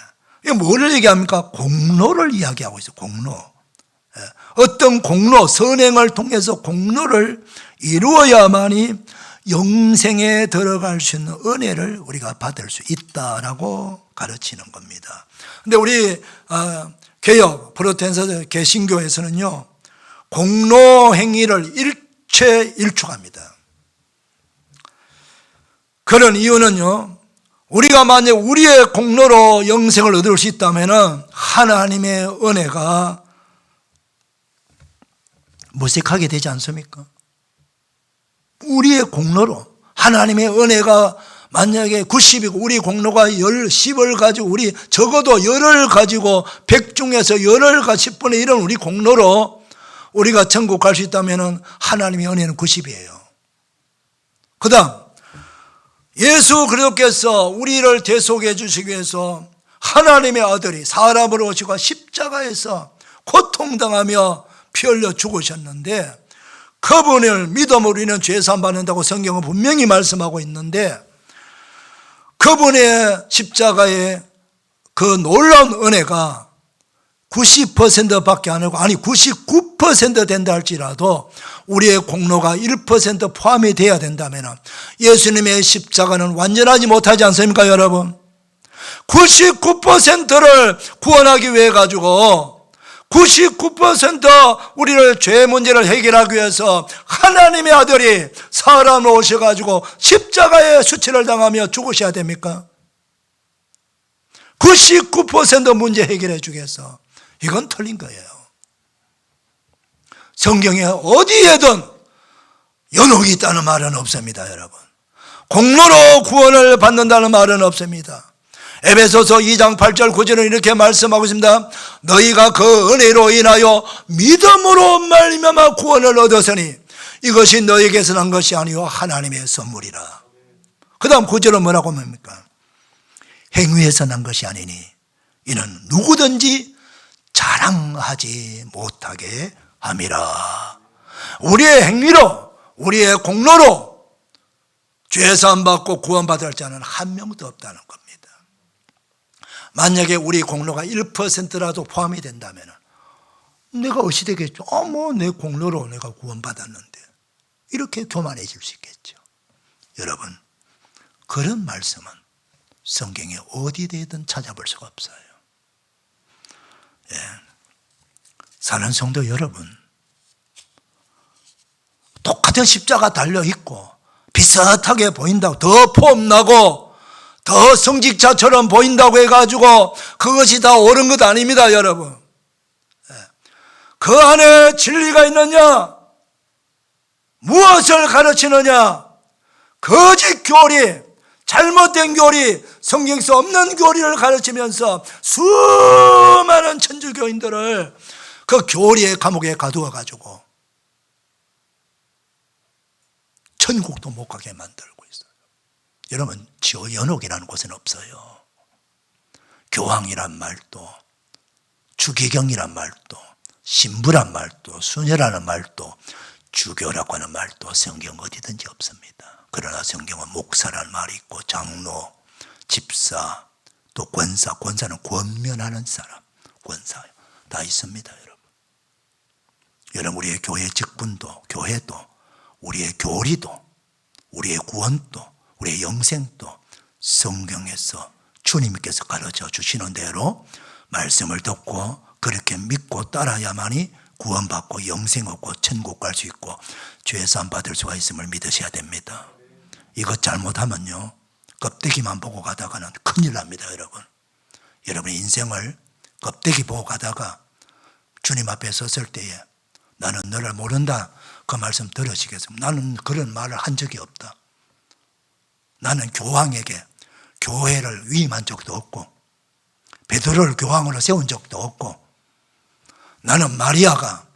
이게 뭐를 얘기합니까? 공로를 이야기하고 있어요. 공로. 어떤 공로, 선행을 통해서 공로를 이루어야만이 영생에 들어갈 수 있는 은혜를 우리가 받을 수 있다라고 가르치는 겁니다. 근데 우리 개혁 프로테스탄트 개신교에서는요, 공로 행위를 일축합니다. 그런 이유는요, 우리가 만약 우리의 공로로 영생을 얻을 수 있다면 하나님의 은혜가 무색하게 되지 않습니까? 우리의 공로로 하나님의 은혜가 만약에 90이고 우리 공로가 10을 가지고 우리 적어도 10을 가지고 100 중에서 10을 가 10분의 1은 우리 공로로 우리가 천국 갈 수 있다면 하나님의 은혜는 90이에요. 그 다음 예수 그리스도께서 우리를 대속해 주시기 위해서 하나님의 아들이 사람으로 오시고 십자가에서 고통당하며 피 흘려 죽으셨는데 그분을 믿음으로 우리는 죄사함 받는다고 성경은 분명히 말씀하고 있는데 그분의 십자가의 그 놀라운 은혜가 90%밖에 안 하고 99% 된다 할지라도 우리의 공로가 1% 포함이 돼야 된다면 예수님의 십자가는 완전하지 못하지 않습니까 여러분? 99%를 구원하기 위해 가지고 99% 우리를 죄 문제를 해결하기 위해서 하나님의 아들이 사람으로 오셔가지고 십자가에 수치를 당하며 죽으셔야 됩니까? 99% 문제 해결해 주겠어. 이건 틀린 거예요. 성경에 어디에든 연옥이 있다는 말은 없습니다, 여러분. 공로로 구원을 받는다는 말은 없습니다. 에베소서 2장 8절 9절은 이렇게 말씀하고 있습니다. 너희가 그 은혜로 인하여 믿음으로 말미암아 구원을 얻었으니 이것이 너희에게서 난 것이 아니요 하나님의 선물이라. 그 다음 9절은 뭐라고 합니까? 행위에서 난 것이 아니니 이는 누구든지 자랑하지 못하게 함이라. 우리의 행위로 우리의 공로로 죄사함 받고 구원받을 자는 한 명도 없다는 겁니다. 만약에 우리 공로가 1%라도 포함이 된다면 내가 어찌 되겠죠? 내 공로로 내가 구원받았는데 이렇게 교만해질 수 있겠죠. 여러분, 그런 말씀은 성경에 어디에든 찾아볼 수가 없어요. 사는 성도 여러분, 똑같은 십자가 달려있고 비슷하게 보인다고 더 폼나고 더 성직자처럼 보인다고 해가지고 그것이 다 옳은 것 아닙니다, 여러분. 그 안에 진리가 있느냐? 무엇을 가르치느냐? 거짓 교리, 잘못된 교리, 성경에서 없는 교리를 가르치면서 수많은 천주교인들을 그 교리의 감옥에 가두어가지고 천국도 못 가게 만들고 있어요. 여러분, 연옥이라는 곳은 없어요. 교황이란 말도, 주기경이란 말도, 신부란 말도, 수녀라는 말도, 주교라고 하는 말도 성경 어디든지 없습니다. 그러나 성경은 목사라는 말이 있고 장로, 집사, 또 권사, 권사는 권면하는 사람, 권사 다 있습니다, 여러분. 여러분, 우리의 교회 직분도, 교회도, 우리의 교리도, 우리의 구원도, 우리의 영생도 성경에서 주님께서 가르쳐 주시는 대로 말씀을 듣고 그렇게 믿고 따라야만이 구원받고 영생 얻고 천국 갈 수 있고 죄사함 받을 수가 있음을 믿으셔야 됩니다. 이것 잘못하면요, 껍데기만 보고 가다가는 큰일 납니다, 여러분. 여러분의 인생을 껍데기 보고 가다가 주님 앞에 섰을 때에 나는 너를 모른다, 그 말씀 들으시겠습니까? 나는 그런 말을 한 적이 없다. 나는 교황에게 교회를 위임한 적도 없고 베드로를 교황으로 세운 적도 없고 나는 마리아가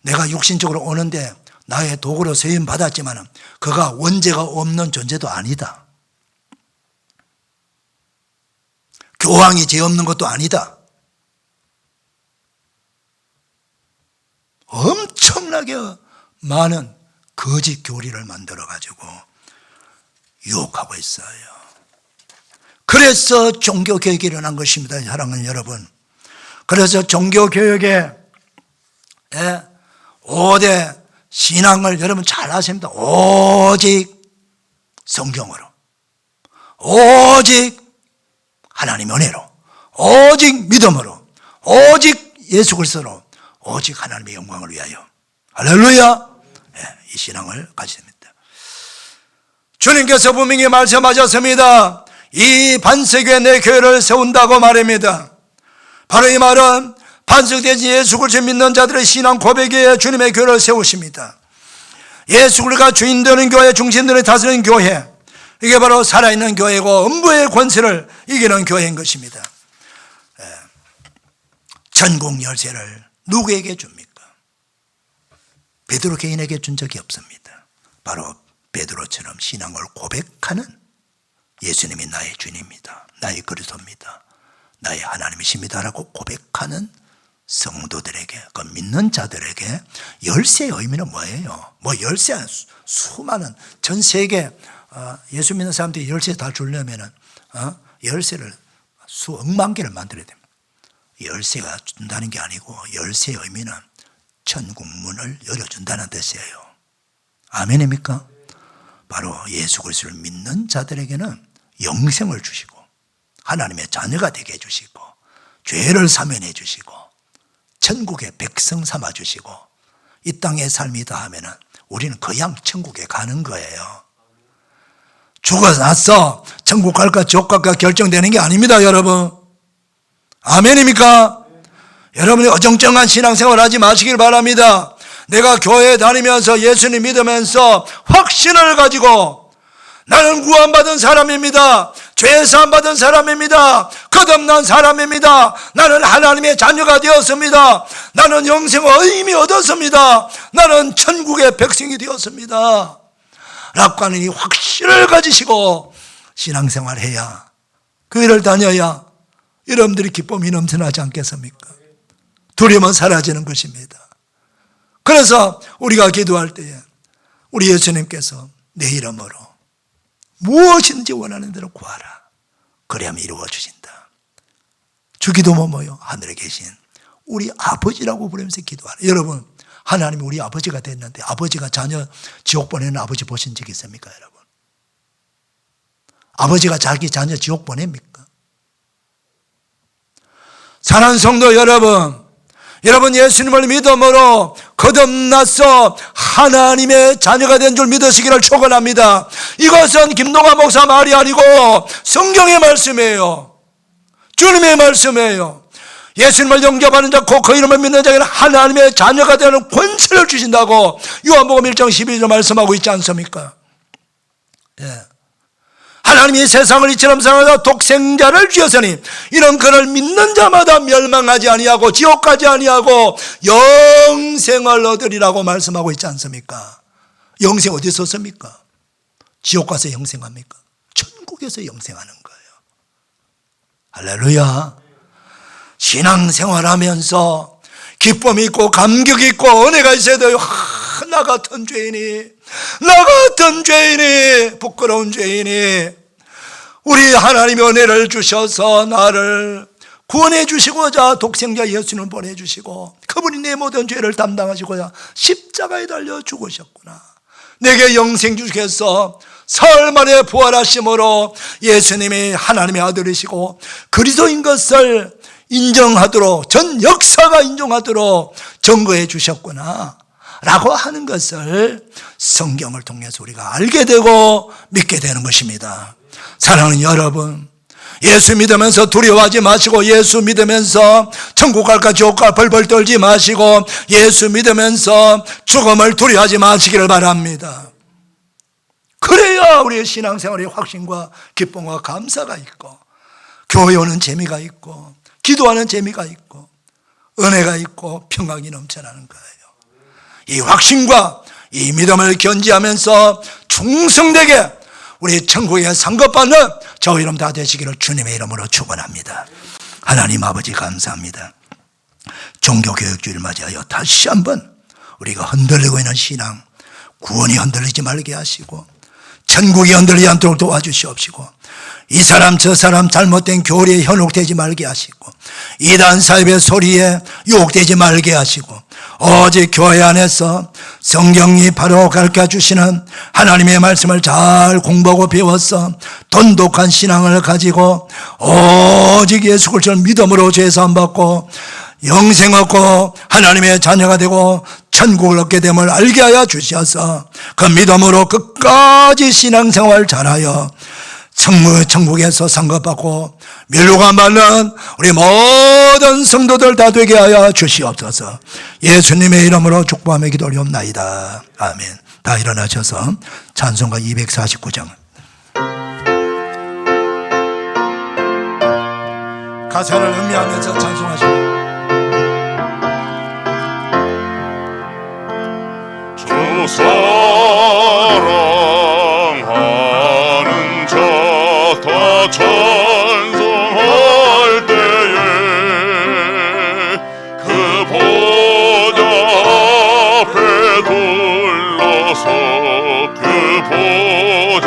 내가 육신적으로 오는데 나의 도구로 세임 받았지만 그가 원죄가 없는 존재도 아니다. 교황이 죄 없는 것도 아니다. 엄청나게 많은 거짓 교리를 만들어 가지고 유혹하고 있어요. 그래서 종교개혁이 일어난 것입니다, 사랑하는 여러분. 그래서 종교개혁에 예, 5대 신앙을 여러분 잘 아십니다. 오직 성경으로, 오직 하나님의 은혜로, 오직 믿음으로, 오직 예수 그리스도로, 오직 하나님의 영광을 위하여. 할렐루야. 예, 이 신앙을 가져야 됩니다. 주님께서 분명히 말씀하셨습니다. 이 반석에 내 교회를 세운다고 말입니다. 바로 이 말은 반석되지 예수 그리스도를 믿는 자들의 신앙 고백에 주님의 교회를 세우십니다. 예수 그리스도가 주인 되는 교회, 중심되는 다스리는 교회, 이게 바로 살아있는 교회고 음부의 권세를 이기는 교회인 것입니다. 전국 열쇠를 누구에게 줍니까? 베드로 개인에게 준 적이 없습니다. 바로 베드로처럼 신앙을 고백하는 예수님이 나의 주님입니다, 나의 그리스도입니다, 나의 하나님이십니다라고 고백하는 성도들에게, 그 믿는 자들에게 열쇠의 의미는 뭐예요? 뭐 열쇠, 수많은 전 세계 예수 믿는 사람들이 열쇠 다 주려면은 열쇠를 수억만 개를 만들어야 됩니다. 열쇠가 준다는 게 아니고 열쇠의 의미는 천국 문을 열어준다는 뜻이에요. 아멘입니까? 바로 예수 그리스도를 믿는 자들에게는 영생을 주시고 하나님의 자녀가 되게 해주시고 죄를 사면해 주시고 천국의 백성 삼아 주시고 이 땅의 삶이다 하면은 우리는 그냥 천국에 가는 거예요. 죽어서 나서 천국 갈까 지옥 갈까 결정되는 게 아닙니다, 여러분. 아멘입니까? 여러분이 어정쩡한 신앙생활 하지 마시길 바랍니다. 내가 교회에 다니면서 예수님 믿으면서 확신을 가지고 나는 구원받은 사람입니다, 죄사함 받은 사람입니다, 거듭난 사람입니다, 나는 하나님의 자녀가 되었습니다, 나는 영생의 의미 얻었습니다, 나는 천국의 백성이 되었습니다 라고 하는 이 확신을 가지시고 신앙생활 해야, 교회를 다녀야 여러분들이 기쁨이 넘쳐나지 않겠습니까? 두려움은 사라지는 것입니다. 그래서 우리가 기도할 때에 우리 예수님께서 내 이름으로 무엇인지 원하는 대로 구하라, 그래야만 이루어 주신다. 주기도면 뭐요? 하늘에 계신 우리 아버지라고 부르면서 기도하라. 여러분, 하나님이 우리 아버지가 됐는데 아버지가 자녀 지옥 보내는 아버지 보신 적 있습니까, 여러분? 아버지가 자기 자녀 지옥 보냅니까? 사랑하는 성도 여러분, 여러분 예수님을 믿음으로 거듭나서 하나님의 자녀가 된 줄 믿으시기를 축원합니다. 이것은 김동환 목사 말이 아니고 성경의 말씀이에요. 주님의 말씀이에요. 예수님을 영접하는 자, 곧 그 이름을 믿는 자에게는 하나님의 자녀가 되는 권세를 주신다고 요한복음 1장 12절 말씀하고 있지 않습니까? 예. 하나님이 세상을 이처럼 사랑하사 독생자를 주셨으니 이는 그를 믿는 자마다 멸망하지 아니하고 지옥 가지 아니하고 영생을 얻으리라고 말씀하고 있지 않습니까? 영생 어디서 씁니까? 지옥 가서 영생합니까? 천국에서 영생하는 거예요. 할렐루야. 신앙생활하면서 기쁨 있고 감격 있고 은혜가 있어야 돼요. 나 같은 죄인이, 부끄러운 죄인이 우리 하나님의 은혜를 주셔서 나를 구원해 주시고자 독생자 예수님을 보내주시고 그분이 내 모든 죄를 담당하시고자 십자가에 달려 죽으셨구나, 내게 영생 주시겠어 사흘 만에 부활하심으로 예수님이 하나님의 아들이시고 그리스도인 것을 인정하도록, 전 역사가 인정하도록 증거해 주셨구나 라고 하는 것을 성경을 통해서 우리가 알게 되고 믿게 되는 것입니다. 사랑하는 여러분, 예수 믿으면서 두려워하지 마시고, 예수 믿으면서 천국 갈까 지옥 갈까 벌벌 떨지 마시고, 예수 믿으면서 죽음을 두려워하지 마시기를 바랍니다. 그래야 우리의 신앙생활의 확신과 기쁨과 감사가 있고, 교회 오는 재미가 있고, 기도하는 재미가 있고, 은혜가 있고, 평강이 넘쳐나는 거예요. 이 확신과 이 믿음을 견지하면서 충성되게 우리 천국에 상급받는 저 이름 다 되시기를 주님의 이름으로 축원합니다. 하나님 아버지 감사합니다. 종교교육주의를 맞이하여 다시 한번 우리가 흔들리고 있는 신앙, 구원이 흔들리지 말게 하시고 천국이 흔들리지 않도록 도와주시옵시고, 이 사람 저 사람 잘못된 교리에 현혹되지 말게 하시고, 이단 사입의 소리에 유혹되지 말게 하시고, 오직 교회 안에서 성경이 바로 가르쳐 주시는 하나님의 말씀을 잘 공부하고 배워서 돈독한 신앙을 가지고 오직 예수 그리스도를 믿음으로 죄 사함 받고 영생 얻고 하나님의 자녀가 되고 천국을 얻게 됨을 알게 하여 주시어서 그 믿음으로 끝까지 신앙생활 잘하여 천국에서 상급받고 멸류관 받는 우리 모든 성도들 다 되게 하여 주시옵소서. 예수님의 이름으로 축복하며 기도하옵나이다. 아멘. 다 일어나셔서 찬송가 249장 가사를 음미하면서 찬송하시고 주 사랑하는 자 다 찬송할 때에 그 보좌 앞에 둘러서 그 보좌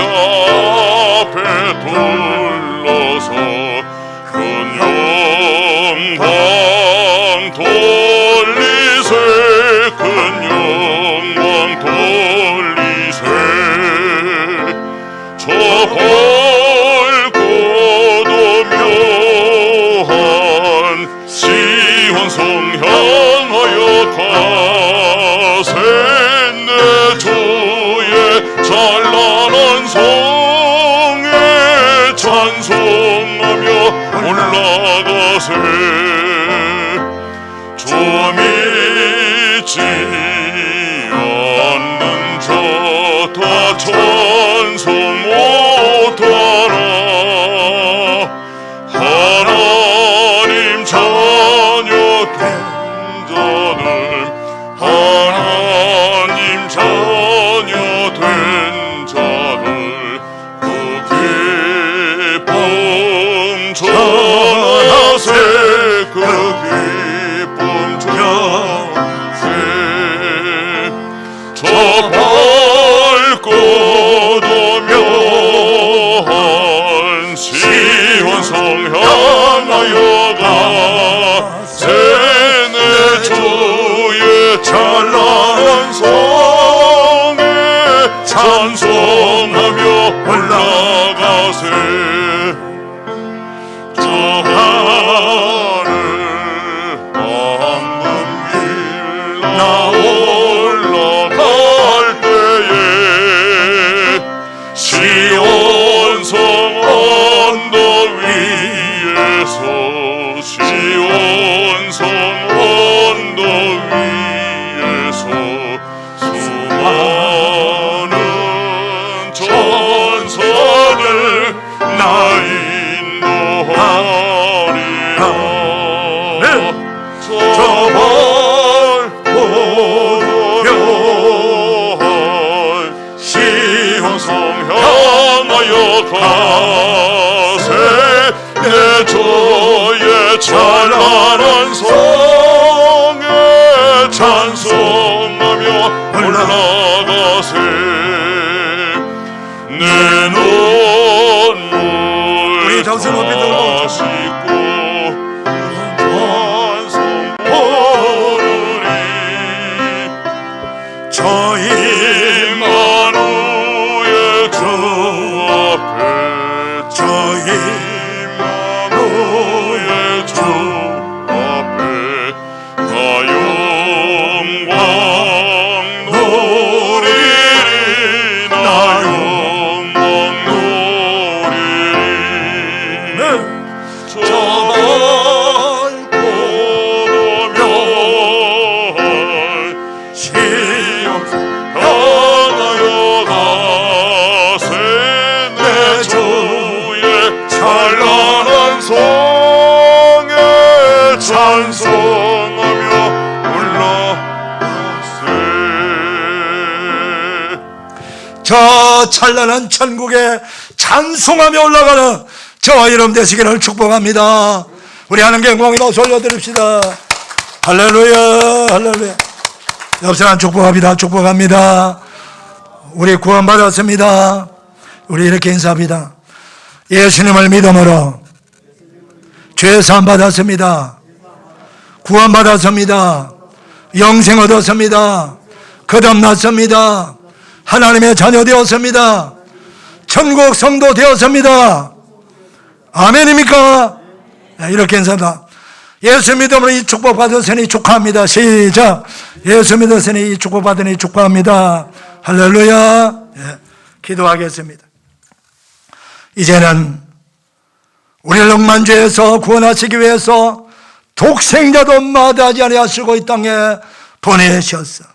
앞에 둘러서 큰 영광 돌리세 큰 영광 돌리세 저 밝고도 묘한 시온성 향하여 가세 내 주의 찬란한 성에 찬송하며 올라가세 주 믿지 않는 자 다 찬송 못하나 하나님 자녀 된 자들 하나님 자녀 된 자들 그 기쁨 전하세 그 기쁨 전하세 저 밝고도 묘한 시온성 향하여 가세 내 주의 찬란한 성에 찬송하며 올라가세 저 하늘 맑은 길 나 올라갈 때에 시온성 언덕 위에서 시온성 언덕 위에서 수많은 천사들 나 인도하리라 저 밝고도 묘한 시온성 향하여 가세 내 주의 찬란한 성에 찬송하며 올라가세 내 눈물 우리 정신 높이 들고 씻고 찬송 부르리 저 임마누엘 주 앞에 저 임마누엘 주 앞에 나 영광 누리리 나 영광 누리리 저 밝고도 묘한 시온 향하여 가세 내 주의 찬란한 성에 찬송하며 올라가세 저 찬란한 천국에 찬송하며 올라가는 저와 여러분 되시기를 축복합니다. 우리 하나님께 영광이나 올려드립시다. 할렐루야 할렐루야. 옆 사람 축복합니다. 축복합니다. 우리 구원받았습니다. 우리 이렇게 인사합니다. 예수님을 믿음으로 죄 사함 받았습니다. 구원받았습니다. 영생 얻었습니다. 거듭났습니다. 하나님의 자녀 되었습니다. 천국 성도 되었습니다. 아멘입니까? 이렇게 인사합니다. 예수 믿음으로 이 축복 받으시니 축하합니다. 시작. 예수 믿으시니 이 축복 받으니 축하합니다. 할렐루야. 기도하겠습니다. 이제는 우리를 억만죄에서 구원하시기 위해서 독생자도 마다하지 아니하시고 이 땅에 보내셨어.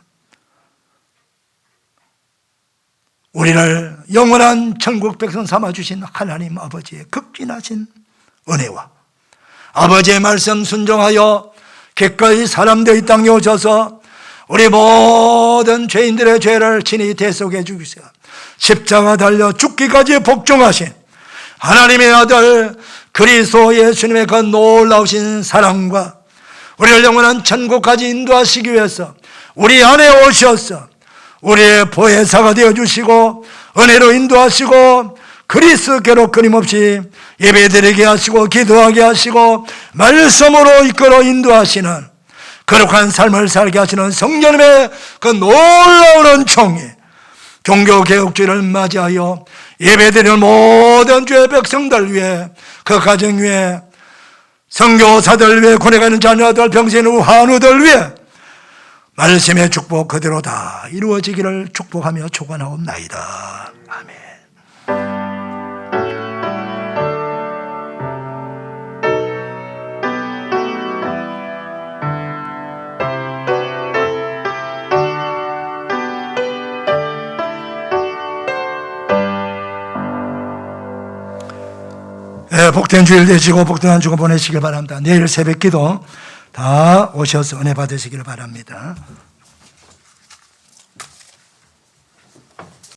우리를 영원한 천국 백성 삼아주신 하나님 아버지의 극진하신 은혜와 아버지의 말씀 순종하여 기꺼이 사람되어 이 땅에 오셔서 우리 모든 죄인들의 죄를 친히 대속해 주시고 십자가 달려 죽기까지 복종하신 하나님의 아들 그리스도 예수님의 그 놀라우신 사랑과 우리를 영원한 천국까지 인도하시기 위해서 우리 안에 오셔서 우리의 보혜사가 되어주시고 은혜로 인도하시고 그리스도께로 끊임없이 예배드리게 하시고 기도하게 하시고 말씀으로 이끌어 인도하시는 거룩한 삶을 살게 하시는 성령님의 그 놀라운 은총이 종교개혁주의를 맞이하여 예배드리는 모든 주의 백성들 위해 그 가정 위해 선교사들 위해 군에가는 자녀들 병신 후 한우들 위해 말씀의 축복 그대로 다 이루어지기를 축복하며 축원하옵나이다. 아멘. 복된 주일 되시고 복된 한 주간 보내시길 바랍니다. 내일 새벽 기도 다 오셔서 은혜 받으시기를 바랍니다.